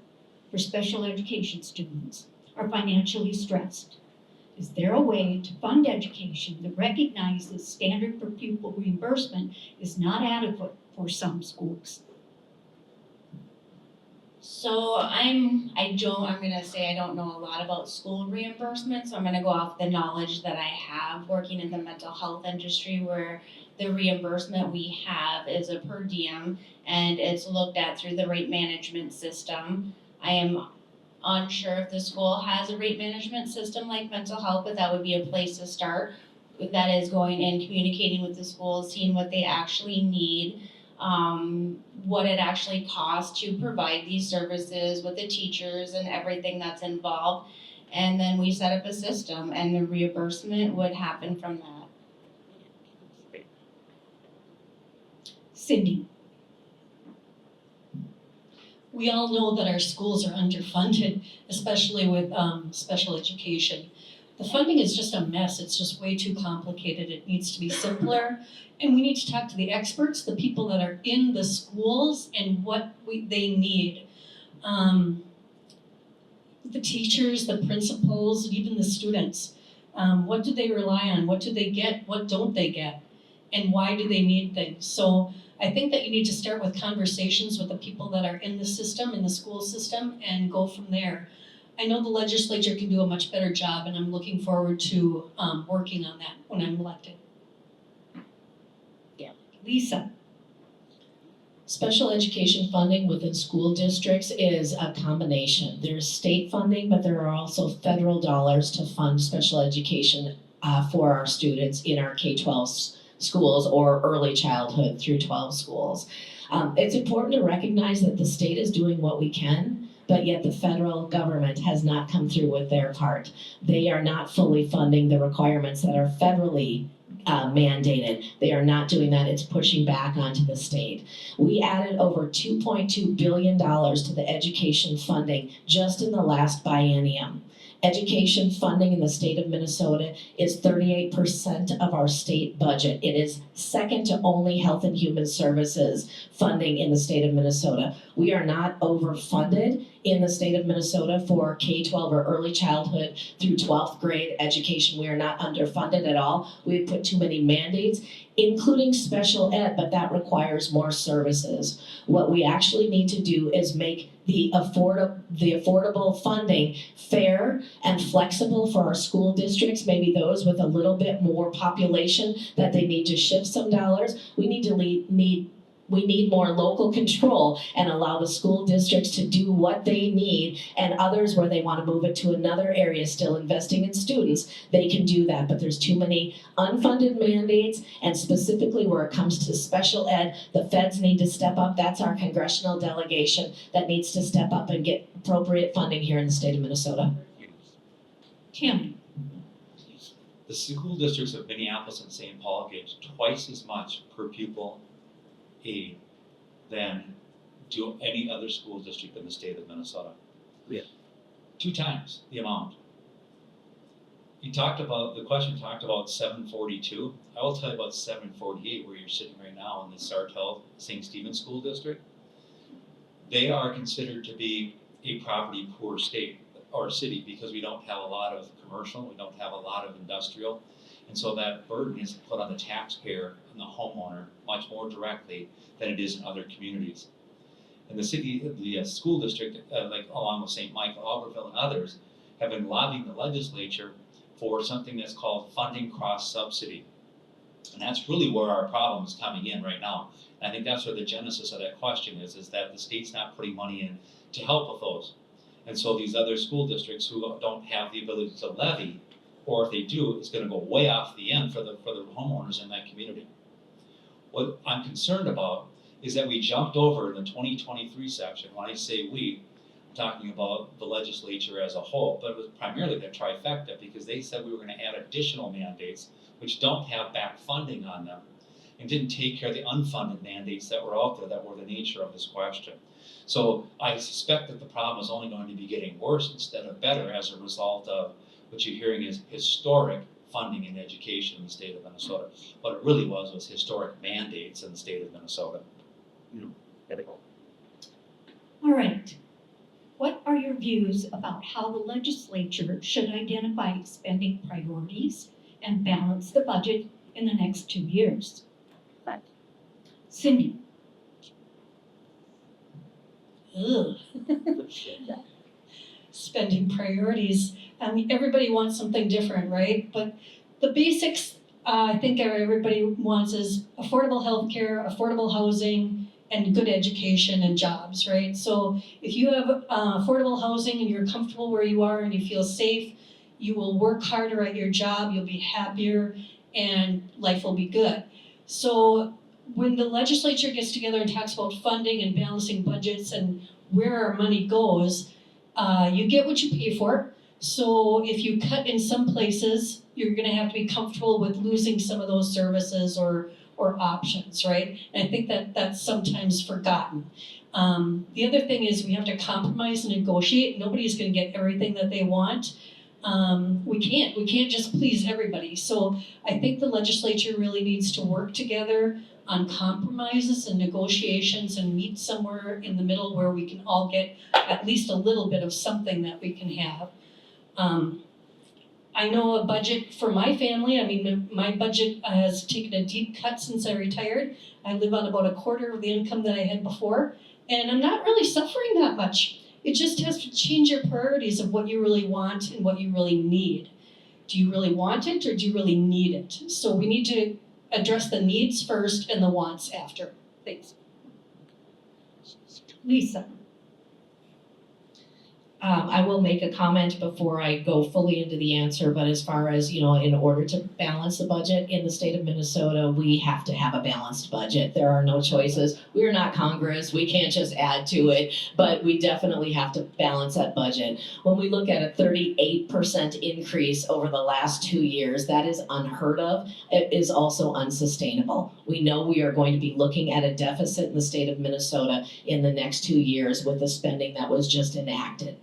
for special education students are financially stressed. Is there a way to fund education that recognizes standard per pupil reimbursement is not adequate for some schools? So I'm gonna say I don't know a lot about school reimbursement, so I'm gonna go off the knowledge that I have working in the mental health industry, where the reimbursement we have is a per diem and it's looked at through the rate management system. I am unsure if the school has a rate management system like mental health, but that would be a place to start. That is going and communicating with the schools, seeing what they actually need, what it actually costs to provide these services with the teachers and everything that's involved. And then we set up a system and the reimbursement would happen from that. Cindy. We all know that our schools are underfunded, especially with special education. The funding is just a mess. It's just way too complicated. It needs to be simpler. And we need to talk to the experts, the people that are in the schools and what they need. The teachers, the principals, and even the students. What do they rely on? What do they get? What don't they get? And why do they need things? So I think that you need to start with conversations with the people that are in the system, in the school system, and go from there. I know the legislature can do a much better job, and I'm looking forward to working on that when I'm elected. Lisa. Special education funding within school districts is a combination. There's state funding, but there are also federal dollars to fund special education for our students in our K-12 schools or early childhood through 12 schools. It's important to recognize that the state is doing what we can, but yet the federal government has not come through with their part. They are not fully funding the requirements that are federally mandated. They are not doing that. It's pushing back onto the state. We added over $2.2 billion to the education funding just in the last biennium. Education funding in the state of Minnesota is 38% of our state budget. It is second to only Health and Human Services funding in the state of Minnesota. We are not overfunded in the state of Minnesota for K-12 or early childhood through 12th grade education. We are not underfunded at all. We put too many mandates, including special ed, but that requires more services. What we actually need to do is make the affordable funding fair and flexible for our school districts, maybe those with a little bit more population that they need to shift some dollars. We need more local control and allow the school districts to do what they need, and others where they want to move it to another area, still investing in students, they can do that. But there's too many unfunded mandates, and specifically where it comes to special ed, the feds need to step up. That's our congressional delegation that needs to step up and get appropriate funding here in the state of Minnesota. Tim, The school districts of Minneapolis and St. Paul get twice as much per pupil aid than do any other school district in the state of Minnesota. Yeah. 2 times the amount. The question talked about 742. I will tell you about 748, where you're sitting right now in the Sartell St. Stephen School District. They are considered to be a property poor state or city because we don't have a lot of commercial, we don't have a lot of industrial. And so that burden is put on the taxpayer and the homeowner much more directly than it is in other communities. And the school district, like along with St. Michael, Albertville, and others, have been lobbying the legislature for something that's called funding cross subsidy. And that's really where our problem is coming in right now. And I think that's where the genesis of that question is that the state's not putting money in to help with those. And so these other school districts who don't have the ability to levy, or if they do, it's going to go way off the end for the homeowners in that community. What I'm concerned about is that we jumped over in the 2023 section. When I say we, I'm talking about the legislature as a whole, but it was primarily the trifecta because they said we were going to add additional mandates which don't have back funding on them and didn't take care of the unfunded mandates that were out there that were the nature of this question. So I suspect that the problem is only going to be getting worse instead of better as a result of what you're hearing is historic funding in education in the state of Minnesota. What it really was historic mandates in the state of Minnesota. all right. What are your views about how the legislature should identify spending priorities and balance the budget in the next 2 years? Fine. Cindy? Ugh. Spending priorities. Everybody wants something different, right? But the basics, I think everybody wants is affordable healthcare, affordable housing, and good education and jobs, right? So if you have affordable housing and you're comfortable where you are and you feel safe, you will work harder at your job, you'll be happier, and life will be good. So when the legislature gets together and talks about funding and balancing budgets and where our money goes, you get what you pay for. So if you cut in some places, you're gonna have to be comfortable with losing some of those services or options, right? And I think that that's sometimes forgotten. The other thing is we have to compromise and negotiate. Nobody's gonna get everything that they want. We can't just please everybody. So I think the legislature really needs to work together on compromises and negotiations and meet somewhere in the middle where we can all get at least a little bit of something that we can have. I know a budget for my family. I mean, my budget has taken a deep cut since I retired. I live on about a quarter of the income that I had before, and I'm not really suffering that much. It just has to change your priorities of what you really want and what you really need. Do you really want it or do you really need it? So we need to address the needs first and the wants after. Thanks. Lisa? I will make a comment before I go fully into the answer, but as far as, in order to balance the budget in the state of Minnesota, we have to have a balanced budget. There are no choices. We're not Congress. We can't just add to it, but we definitely have to balance that budget. When we look at a 38% increase over the last 2 years, that is unheard of. It is also unsustainable. We know we are going to be looking at a deficit in the state of Minnesota in the next 2 years with the spending that was just enacted.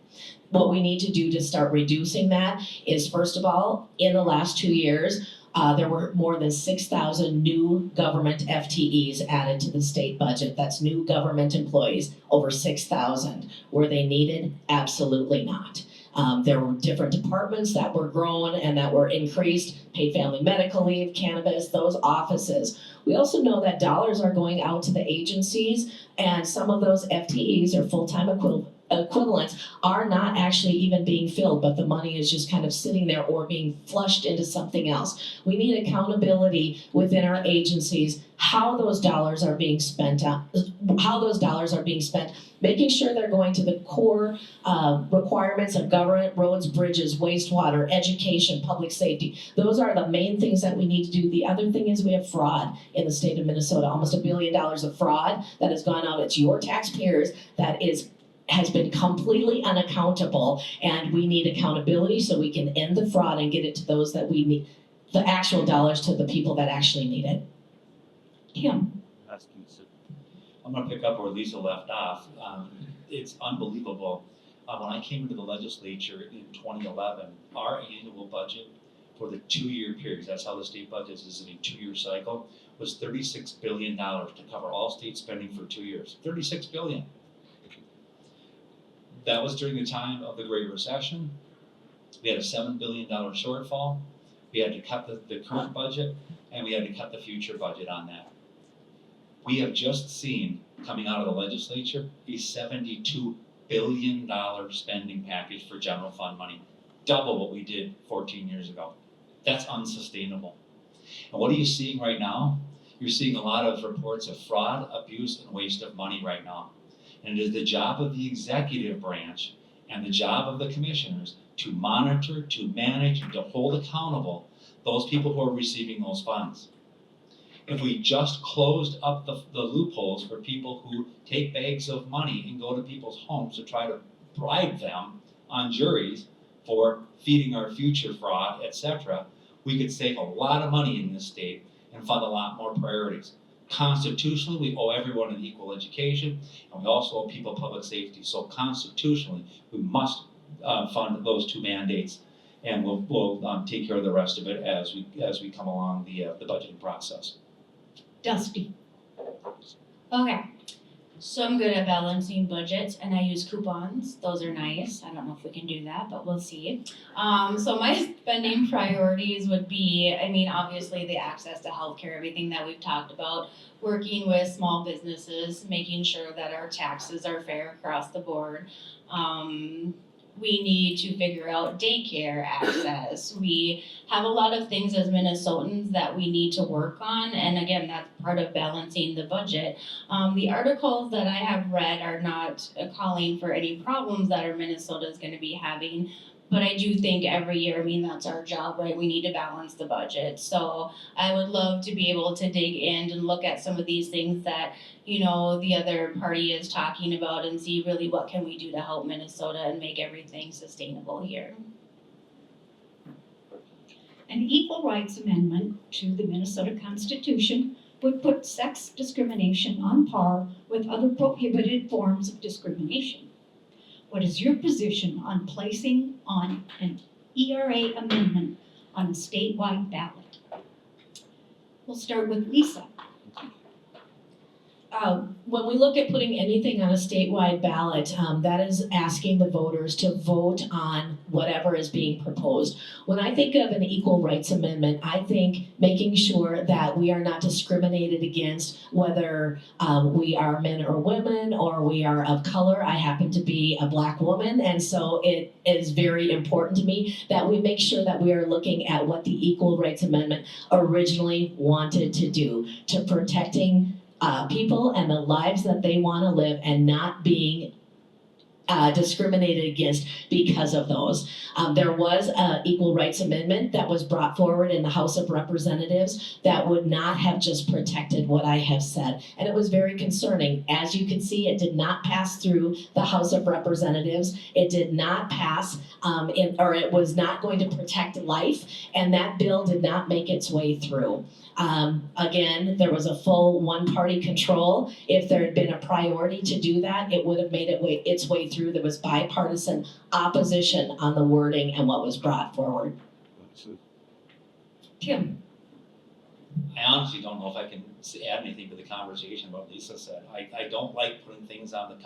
What we need to do to start reducing that is, first of all, in the last 2 years, there were more than 6,000 new government FTEs added to the state budget. That's new government employees, over 6,000. Were they needed? Absolutely not. There were different departments that were grown and that were increased, paid family medical leave, cannabis, those offices. We also know that dollars are going out to the agencies, and some of those FTEs or full-time equivalents are not actually even being filled, but the money is just kind of sitting there or being flushed into something else. We need accountability within our agencies, how those dollars are being spent, making sure they're going to the core requirements of government, roads, bridges, wastewater, education, public safety. Those are the main things that we need to do. The other thing is we have fraud in the state of Minnesota, almost $1 billion of fraud that has gone out. It's your taxpayers that has been completely unaccountable, and we need accountability so we can end the fraud and get it to those that we need, the actual dollars to the people that actually need it. Tim? I'm gonna pick up where Lisa left off. It's unbelievable. When I came into the legislature in 2011, our annual budget for the 2-year period, that's how the state budget is in a 2-year cycle, was $36 billion to cover all state spending for 2 years. $36 billion. That was during the time of the Great Recession. We had a $7 billion shortfall. We had to cut the current budget, and we had to cut the future budget on that. We have just seen, coming out of the legislature, a $72 billion spending package for general fund money, double what we did 14 years ago. That's unsustainable. And what are you seeing right now? You're seeing a lot of reports of fraud, abuse, and waste of money right now. And it is the job of the executive branch and the job of the commissioners to monitor, to manage, and to hold accountable those people who are receiving those funds. If we just closed up the loopholes for people who take bags of money and go to people's homes to try to bribe them on juries for feeding our future fraud, etc., we could save a lot of money in this state and fund a lot more priorities. Constitutionally, we owe everyone an equal education, and we also owe people public safety. So constitutionally, we must fund those 2 mandates, and we'll take care of the rest of it as we come along the budgeting process. Dusty? Okay, so I'm good at balancing budgets and I use coupons. Those are nice. I don't know if we can do that, but we'll see. So my spending priorities would be, obviously the access to healthcare, everything that we've talked about, working with small businesses, making sure that our taxes are fair across the board. We need to figure out daycare access. We have a lot of things as Minnesotans that we need to work on, and again, that's part of balancing the budget. The articles that I have read are not calling for any problems that our Minnesota is going to be having, but I do think every year, that's our job, right? We need to balance the budget. So I would love to be able to dig in and look at some of these things that, the other party is talking about and see really what can we do to help Minnesota and make everything sustainable here. An equal rights amendment to the Minnesota Constitution would put sex discrimination on par with other prohibited forms of discrimination. What is your position on placing on an ERA amendment on a statewide ballot? We'll start with Lisa. When we look at putting anything on a statewide ballot, that is asking the voters to vote on whatever is being proposed. When I think of an equal rights amendment, I think making sure that we are not discriminated against, whether we are men or women or we are of color. I happen to be a Black woman, and so it is very important to me that we make sure that we are looking at what the equal rights amendment originally wanted to do, to protecting people and the lives that they want to live and not being discriminated against because of those. There was an equal rights amendment that was brought forward in the House of Representatives that would not have just protected what I have said. And it was very concerning. As you can see, it did not pass through the House of Representatives. It did not pass, or it was not going to protect life, and that bill did not make its way through. Again, there was a full one-party control. If there had been a priority to do that, it would have made its way through. There was bipartisan opposition on the wording and what was brought forward. Tim, I honestly don't know if I can add anything to the conversation what Lisa said. I don't like putting things on the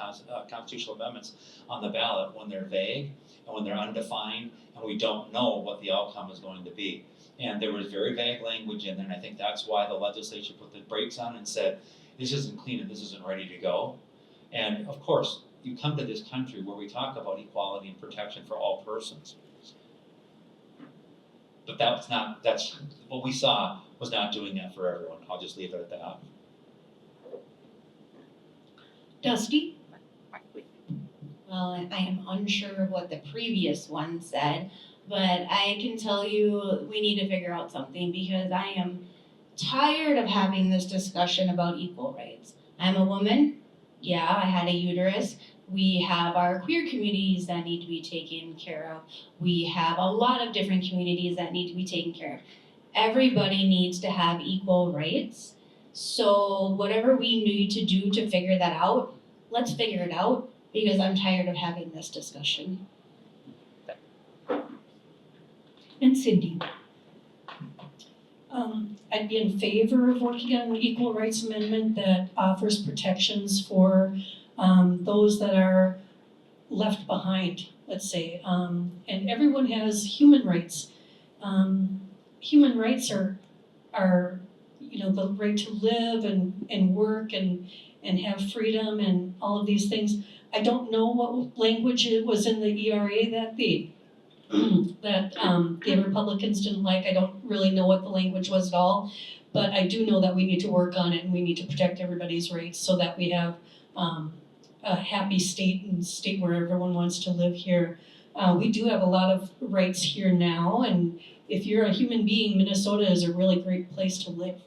constitutional amendments on the ballot when they're vague and when they're undefined and we don't know what the outcome is going to be. And there was very vague language in there, and I think that's why the legislature put the brakes on and said, this isn't clean and this isn't ready to go. And of course, you come to this country where we talk about equality and protection for all persons. But that's what we saw was not doing that for everyone. I'll just leave it at that. Dusty, Well, I am unsure of what the previous one said, but I can tell you we need to figure out something because I am tired of having this discussion about equal rights. I'm a woman. Yeah, I had a uterus. We have our queer communities that need to be taken care of. We have a lot of different communities that need to be taken care of. Everybody needs to have equal rights. So whatever we need to do to figure that out, let's figure it out because I'm tired of having this discussion. and Cindy. I'd be in favor of working on an equal rights amendment that offers protections for those that are left behind, let's say. And everyone has human rights. Human rights are the right to live and work and have freedom and all of these things. I don't know what language it was in the ERA that the Republicans didn't like. I don't really know what the language was at all, but I do know that we need to work on it and we need to protect everybody's rights so that we have a happy state and state where everyone wants to live here. We do have a lot of rights here now, and if you're a human being, Minnesota is a really great place to live.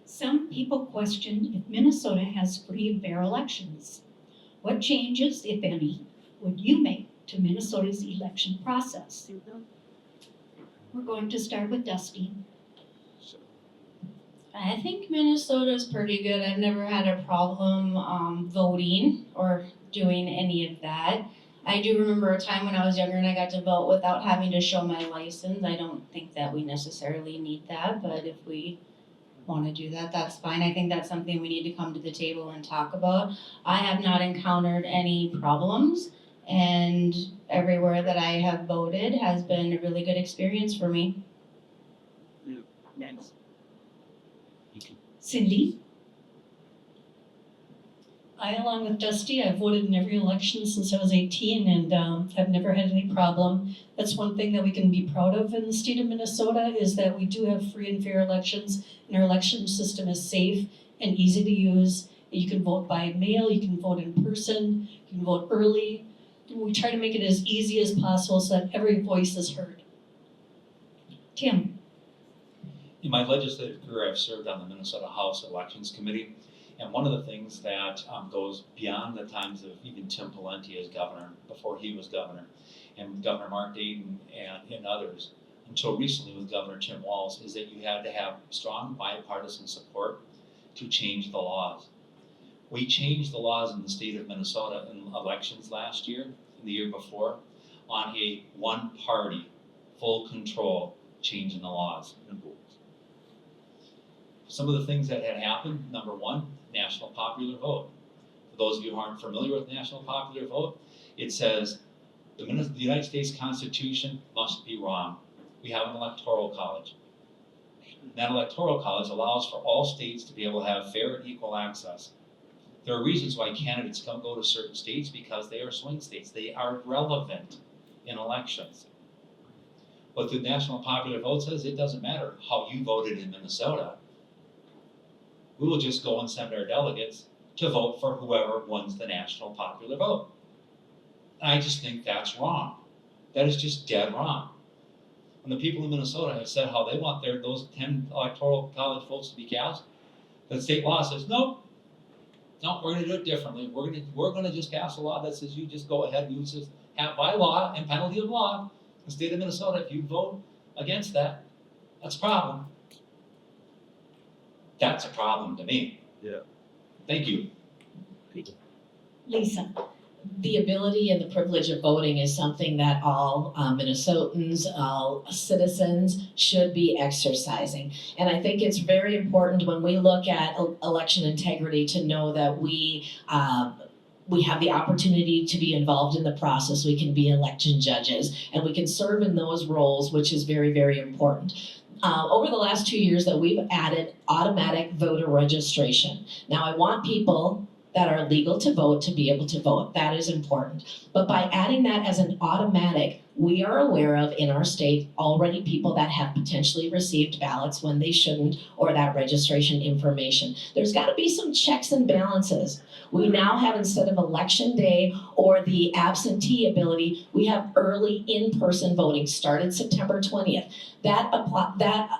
Some people question if Minnesota has free and fair elections. What changes, if any, would you make to Minnesota's election process? We're going to start with Dusty. I think Minnesota's pretty good. I've never had a problem voting or doing any of that. I do remember a time when I was younger and I got to vote without having to show my license. I don't think that we necessarily need that, but if we want to do that, that's fine. I think that's something we need to come to the table and talk about. I have not encountered any problems, and everywhere that I have voted has been a really good experience for me. Next. Cindy? I, along with Dusty, I've voted in every election since I was 18 and have never had any problem. That's one thing that we can be proud of in the state of Minnesota is that we do have free and fair elections and our election system is safe and easy to use. You can vote by mail, you can vote in person, you can vote early. We try to make it as easy as possible so that every voice is heard. Tim? In my legislative career, I've served on the Minnesota House Elections Committee. And one of the things that goes beyond the times of even Tim Pawlenty as governor, before he was governor, and Governor Mark Dayton and others, until recently with Governor Tim Walz, is that you had to have strong bipartisan support to change the laws. We changed the laws in the state of Minnesota in elections last year and the year before on a one-party, full control change in the laws. Some of the things that had happened, number one, national popular vote. For those of you who aren't familiar with national popular vote, it says the United States Constitution must be wrong. We have an electoral college. That electoral college allows for all states to be able to have fair and equal access. There are reasons why candidates don't go to certain states because they are swing states. They are relevant in elections. What the national popular vote says, it doesn't matter how you voted in Minnesota. we will just go and send our delegates to vote for whoever wins the national popular vote. And I just think that's wrong. That is just dead wrong. When the people in Minnesota have said how they want those 10 electoral college votes to be cast, the state law says, no, we're gonna do it differently. We're gonna just pass a law that says you just go ahead and you just have by law and penalty of law, in the state of Minnesota, if you vote against that, that's a problem. That's a problem to me. Yeah. Thank you. Lisa, The ability and the privilege of voting is something that all Minnesotans, all citizens should be exercising. And I think it's very important when we look at election integrity to know that we have the opportunity to be involved in the process. We can be election judges and we can serve in those roles, which is very, very important. Over the last 2 years that we've added automatic voter registration. Now I want people that are legal to vote to be able to vote. That is important. But by adding that as an automatic, we are aware of in our state already people that have potentially received ballots when they shouldn't, or that registration information. There's got to be some checks and balances. We now have, instead of election day or the absentee ability, we have early in-person voting started September 20th. That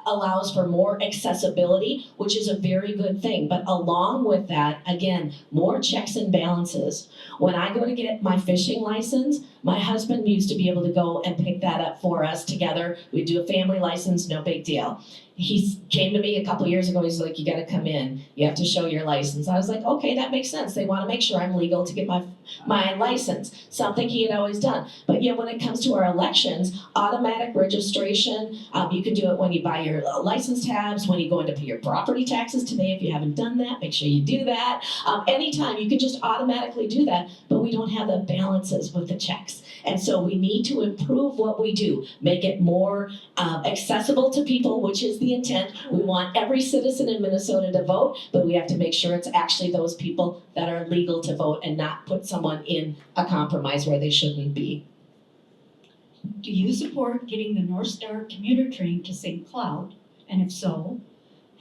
allows for more accessibility, which is a very good thing. But along with that, again, more checks and balances. When I go to get my fishing license, my husband used to be able to go and pick that up for us together. We'd do a family license, no big deal. He came to me a couple years ago, he's like, you gotta come in, you have to show your license. I was like, okay, that makes sense. They wanna make sure I'm legal to get my license, something he had always done. But yet when it comes to our elections, automatic registration, you can do it when you buy your license tabs, when you go in to pay your property taxes today. If you haven't done that, make sure you do that. Anytime, you can just automatically do that, but we don't have the balances with the checks. And so we need to improve what we do, make it more accessible to people, which is the intent. We want every citizen in Minnesota to vote, but we have to make sure it's actually those people that are legal to vote and not put someone in a compromise where they shouldn't be. do you support getting the North Star commuter train to St. Cloud? And if so,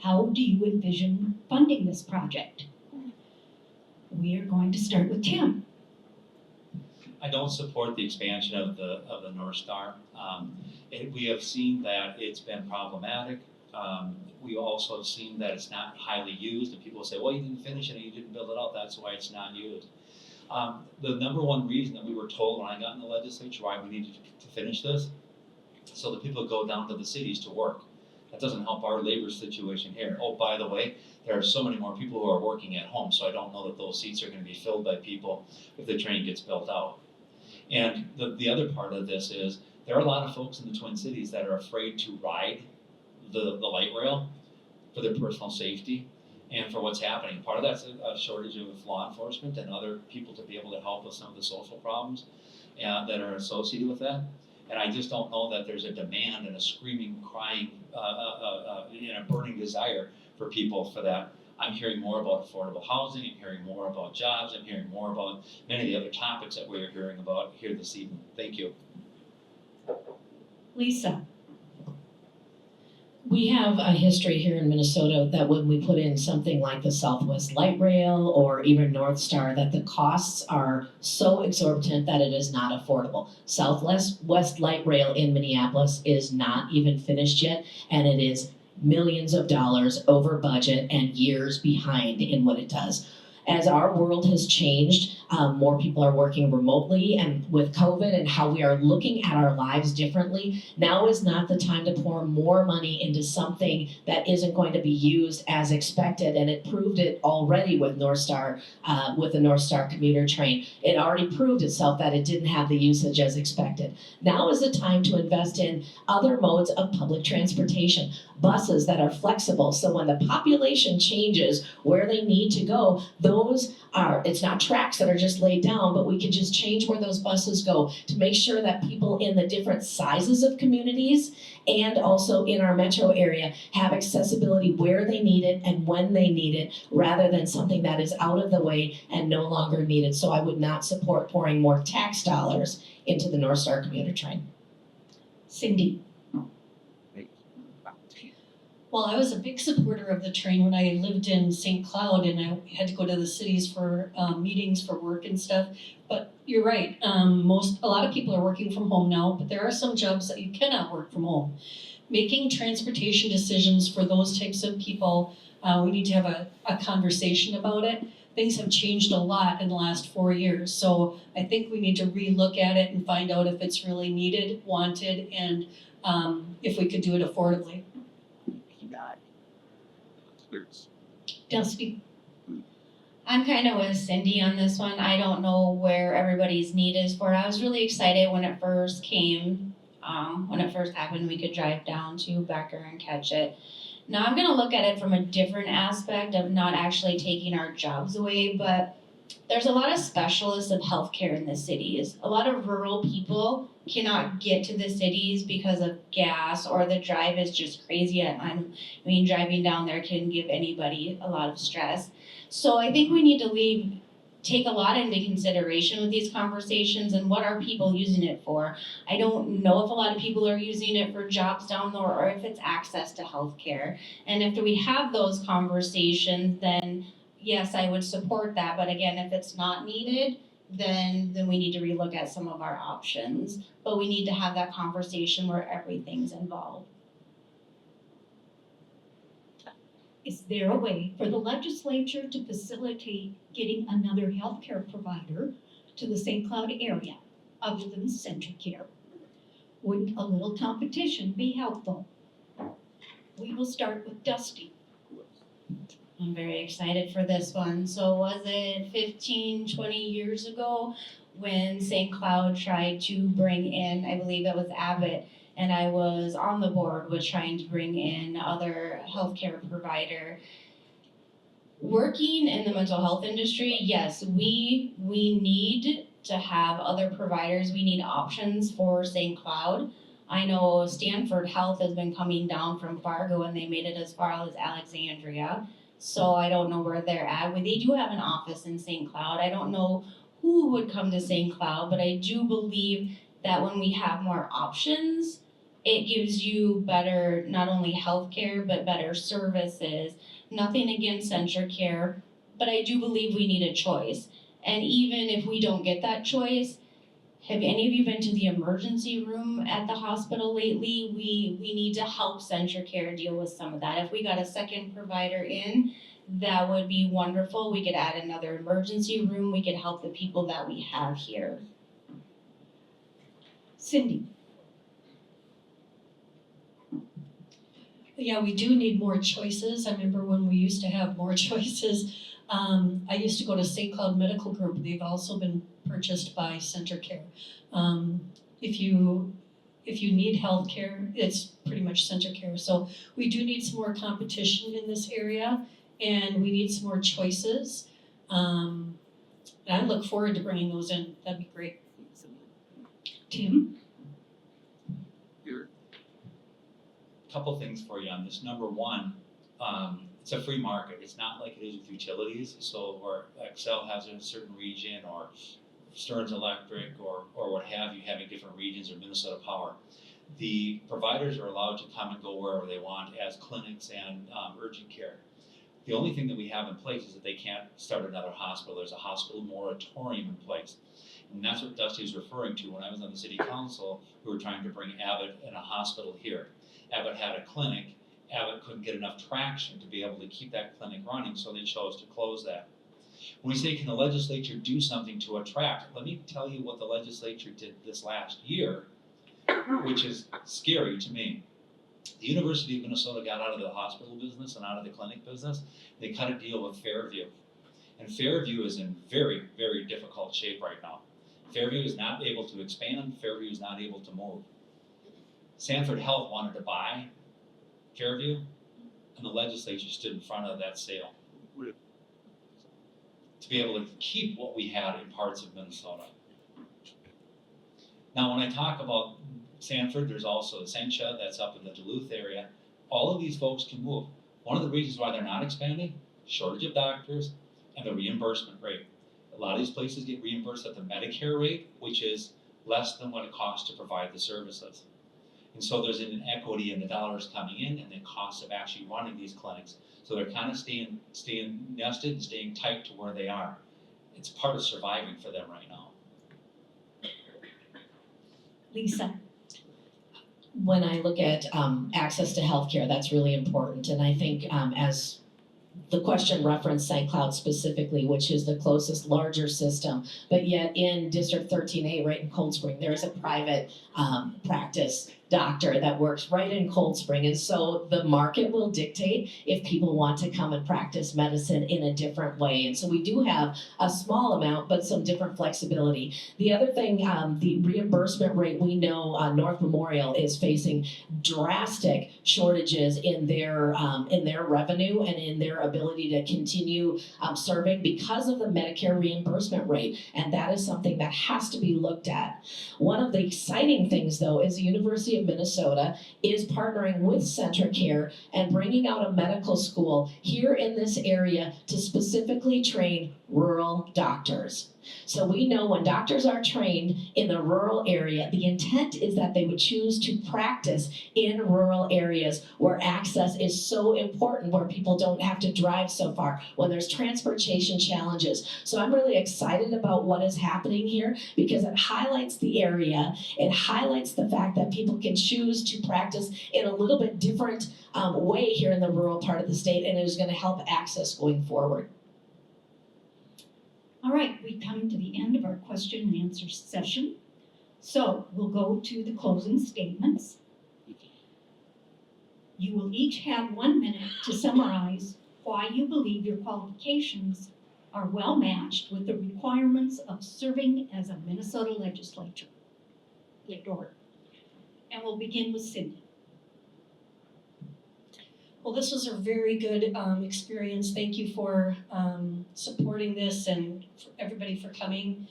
how do you envision funding this project? We are going to start with Tim. I don't support the expansion of the North Star. We have seen that it's been problematic. We also have seen that it's not highly used, and people say, well, you didn't finish it and you didn't build it out, that's why it's not used. The number one reason that we were told when I got in the legislature why we needed to finish this, so that people go down to the cities to work. That doesn't help our labor situation here. Oh, by the way, there are so many more people who are working at home, so I don't know that those seats are going to be filled by people if the train gets built out. And the other part of this is there are a lot of folks in the Twin Cities that are afraid to ride the light rail for their personal safety and for what's happening. Part of that's a shortage of law enforcement and other people to be able to help with some of the social problems that are associated with that. And I just don't know that there's a demand and a screaming, crying, a burning desire for people for that. I'm hearing more about affordable housing, I'm hearing more about jobs, I'm hearing more about many of the other topics that we're hearing about here this evening. Thank you. Lisa, We have a history here in Minnesota that when we put in something like the Southwest Light Rail or even North Star, that the costs are so exorbitant that it is not affordable. Southwest Light Rail in Minneapolis is not even finished yet, and it is millions of dollars over budget and years behind in what it does. As our world has changed, more people are working remotely, and with COVID and how we are looking at our lives differently, now is not the time to pour more money into something that isn't going to be used as expected. And it proved it already with North Star, with the North Star commuter train. It already proved itself that it didn't have the usage as expected. Now is the time to invest in other modes of public transportation, buses that are flexible. So when the population changes where they need to go, it's not tracks that are just laid down, but we can just change where those buses go to make sure that people in the different sizes of communities and also in our metro area have accessibility where they need it and when they need it, rather than something that is out of the way and no longer needed. So I would not support pouring more tax dollars into the North Star commuter train. Cindy. Well, I was a big supporter of the train when I lived in St. Cloud and I had to go to the cities for meetings for work and stuff. But you're right, a lot of people are working from home now, but there are some jobs that you cannot work from home. Making transportation decisions for those types of people, we need to have a conversation about it. Things have changed a lot in the last 4 years, so I think we need to relook at it and find out if it's really needed, wanted, and if we could do it affordably. God. Dusty, I'm kind of with Cindy on this one. I don't know where everybody's need is for it. I was really excited when it first came, when it first happened, we could drive down to Becker and catch it. Now I'm gonna look at it from a different aspect of not actually taking our jobs away, but there's a lot of specialists of healthcare in the cities. A lot of rural people cannot get to the cities because of gas, or the drive is just crazy. I mean, driving down there can give anybody a lot of stress. So I think we need to take a lot into consideration with these conversations and what are people using it for. I don't know if a lot of people are using it for jobs down there or if it's access to healthcare. And after we have those conversations, then yes, I would support that. But again, if it's not needed, then we need to relook at some of our options. But we need to have that conversation where everything's involved. is there a way for the legislature to facilitate getting another healthcare provider to the St. Cloud area other than CentraCare? Wouldn't a little competition be helpful? We will start with Dusty. I'm very excited for this one. So was it 15, 20 years ago when St. Cloud tried to bring in, I believe it was Abbott, and I was on the board with trying to bring in other healthcare provider. Working in the mental health industry, yes, we need to have other providers. We need options for St. Cloud. I know Stanford Health has been coming down from Fargo and they made it as far as Alexandria. So I don't know where they're at. But they do have an office in St. Cloud. I don't know who would come to St. Cloud, but I do believe that when we have more options, it gives you better, not only healthcare, but better services. Nothing against CentraCare, but I do believe we need a choice. And even if we don't get that choice, have any of you been to the emergency room at the hospital lately? We need to help CentraCare deal with some of that. If we got a second provider in, that would be wonderful. We could add another emergency room. We could help the people that we have here. Cindy. Yeah, we do need more choices. I remember when we used to have more choices. I used to go to St. Cloud Medical Group. They've also been purchased by CentraCare. If you need healthcare, it's pretty much CentraCare. So we do need some more competition in this area, and we need some more choices. And I look forward to bringing those in. That'd be great. Tim. Couple things for you on this. Number one, it's a free market. It's not like it is with utilities. So where Excel has a certain region, or Stearns Electric, or what have you, having different regions, or Minnesota Power, the providers are allowed to come and go wherever they want as clinics and urgent care. The only thing that we have in place is that they can't start another hospital. There's a hospital moratorium in place. And that's what Dusty is referring to. When I was on the city council, we were trying to bring Abbott in a hospital here. Abbott had a clinic. Abbott couldn't get enough traction to be able to keep that clinic running, so they chose to close that. When we say, can the legislature do something to attract? Let me tell you what the legislature did this last year, which is scary to me. The University of Minnesota got out of the hospital business and out of the clinic business. They cut a deal with Fairview. And Fairview is in very, very difficult shape right now. Fairview is not able to expand. Fairview is not able to move. Stanford Health wanted to buy Fairview, and the legislature stood in front of that sale to be able to keep what we had in parts of Minnesota. Now, when I talk about Stanford, there's also Essentia that's up in the Duluth area. All of these folks can move. One of the reasons why they're not expanding, shortage of doctors and the reimbursement rate. A lot of these places get reimbursed at the Medicare rate, which is less than what it costs to provide the services. And so there's an inequity in the dollars coming in and the cost of actually running these clinics. So they're kind of staying nested and staying tight to where they are. It's part of surviving for them right now. Lisa, When I look at access to healthcare, that's really important. And I think as the question referenced St. Cloud specifically, which is the closest larger system, but yet in District 13A, right in Cold Spring, there is a private practice doctor that works right in Cold Spring. And so the market will dictate if people want to come and practice medicine in a different way. And so we do have a small amount, but some different flexibility. The other thing, the reimbursement rate, we know North Memorial is facing drastic shortages in their revenue and in their ability to continue serving because of the Medicare reimbursement rate. And that is something that has to be looked at. One of the exciting things, though, is the University of Minnesota is partnering with CentraCare and bringing out a medical school here in this area to specifically train rural doctors. So we know when doctors are trained in the rural area, the intent is that they would choose to practice in rural areas where access is so important, where people don't have to drive so far, when there's transportation challenges. So I'm really excited about what is happening here because it highlights the area. It highlights the fact that people can choose to practice in a little bit different way here in the rural part of the state, and it is going to help access going forward. all right, we come to the end of our question and answer session. So we'll go to the closing statements. You will each have 1 minute to summarize why you believe your qualifications are well matched with the requirements of serving as a Minnesota legislator. And we'll begin with Cindy. Well, this was a very good experience. Thank you for supporting this and for everybody for coming.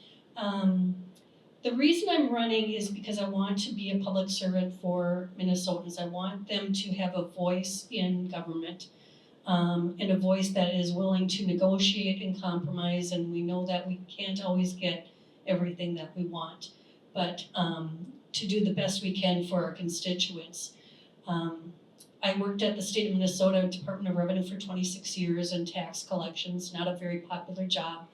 The reason I'm running is because I want to be a public servant for Minnesotans. I want them to have a voice in government and a voice that is willing to negotiate and compromise. And we know that we can't always get everything that we want, but to do the best we can for our constituents. I worked at the state of Minnesota Department of Revenue for 26 years in tax collections, not a very popular job.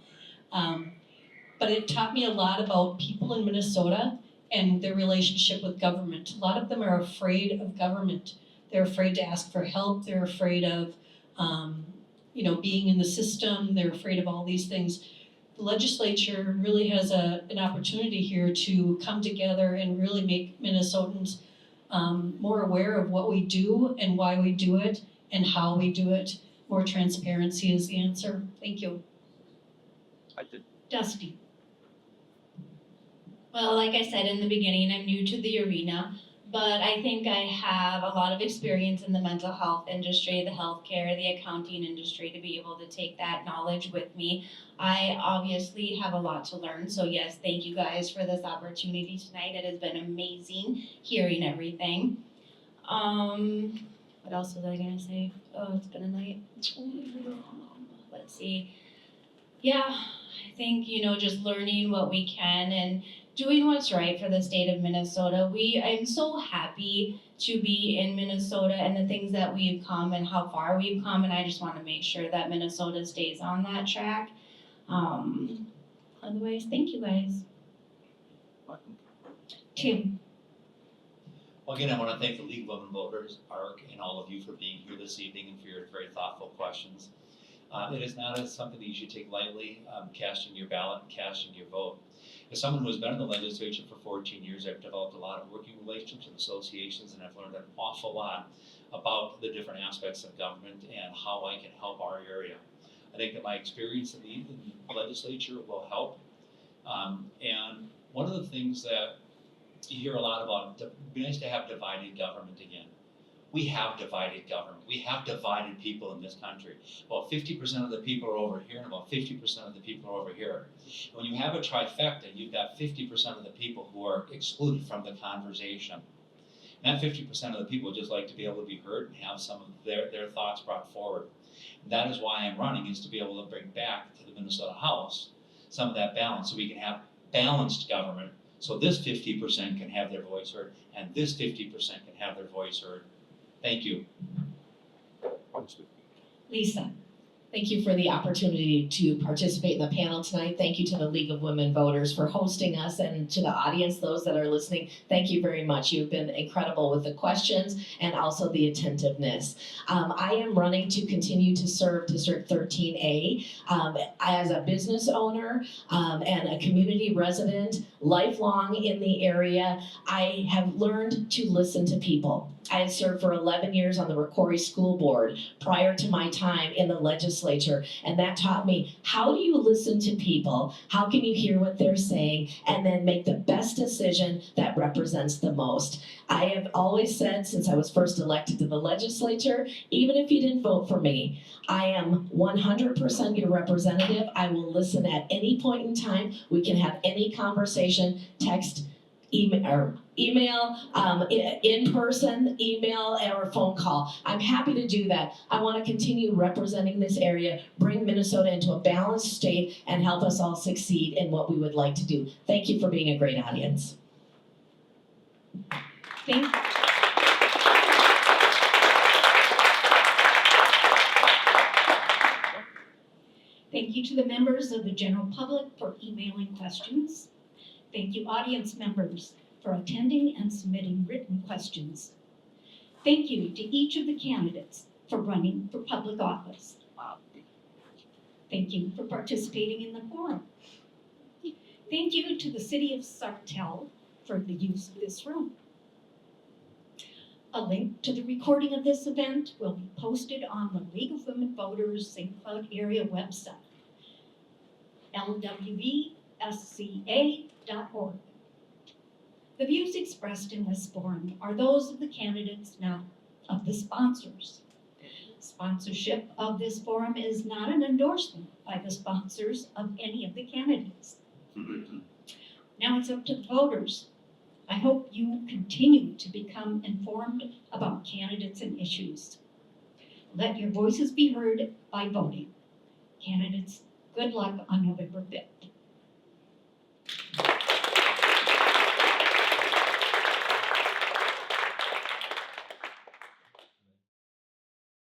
But it taught me a lot about people in Minnesota and their relationship with government. A lot of them are afraid of government. They're afraid to ask for help. They're afraid of, being in the system. They're afraid of all these things. The legislature really has an opportunity here to come together and really make Minnesotans more aware of what we do and why we do it and how we do it. More transparency is the answer. Thank you. Dusty. Well, like I said in the beginning, I'm new to the arena, but I think I have a lot of experience in the mental health industry, the healthcare, the accounting industry to be able to take that knowledge with me. I obviously have a lot to learn, so yes, thank you guys for this opportunity tonight. It has been amazing hearing everything. What else was I gonna say? Oh, it's been a night. Let's see. Yeah, I think, just learning what we can and doing what's right for the state of Minnesota. I'm so happy to be in Minnesota and the things that we've come and how far we've come, and I just want to make sure that Minnesota stays on that track. Otherwise, thank you guys. Tim. Well, again, I want to thank the League of Women Voters, ARC, and all of you for being here this evening and for your very thoughtful questions. It is not something that you should take lightly, casting your ballot and casting your vote. As someone who has been in the legislature for 14 years, I've developed a lot of working relationships with associations, and I've learned an awful lot about the different aspects of government and how I can help our area. I think that my experience in the legislature will help. And one of the things that you hear a lot about, it'd be nice to have divided government again. We have divided government. We have divided people in this country. About 50% of the people are over here and about 50% of the people are over here. When you have a trifecta, you've got 50% of the people who are excluded from the conversation. And that 50% of the people would just like to be able to be heard and have some of their thoughts brought forward. And that is why I'm running, is to be able to bring back to the Minnesota House some of that balance so we can have balanced government, so this 50% can have their voice heard, and this 50% can have their voice heard. Thank you. Lisa. Thank you for the opportunity to participate in the panel tonight. Thank you to the League of Women Voters for hosting us, and to the audience, those that are listening, thank you very much. You've been incredible with the questions and also the attentiveness. I am running to continue to serve District 13A as a business owner and a community resident, lifelong in the area. I have learned to listen to people. I had served for 11 years on the Rocori School Board prior to my time in the legislature, and that taught me, how do you listen to people? How can you hear what they're saying and then make the best decision that represents the most? I have always said, since I was first elected to the legislature, even if you didn't vote for me, I am 100% your representative. I will listen at any point in time. We can have any conversation, text, email, in person, email, or phone call. I'm happy to do that. I want to continue representing this area, bring Minnesota into a balanced state, and help us all succeed in what we would like to do. Thank you for being a great audience. Thank you to the members of the general public for emailing questions. Thank you, audience members, for attending and submitting written questions. Thank you to each of the candidates for running for public office. Thank you for participating in the forum. Thank you to the City of Sartell for the use of this room. A link to the recording of this event will be posted on the League of Women Voters St. Cloud area website, LWVSCA.org. The views expressed in this forum are those of the candidates, not of the sponsors. Sponsorship of this forum is not an endorsement by the sponsors of any of the candidates. Now it's up to the voters. I hope you continue to become informed about candidates and issues. Let your voices be heard by voting. Candidates, good luck on November 5th.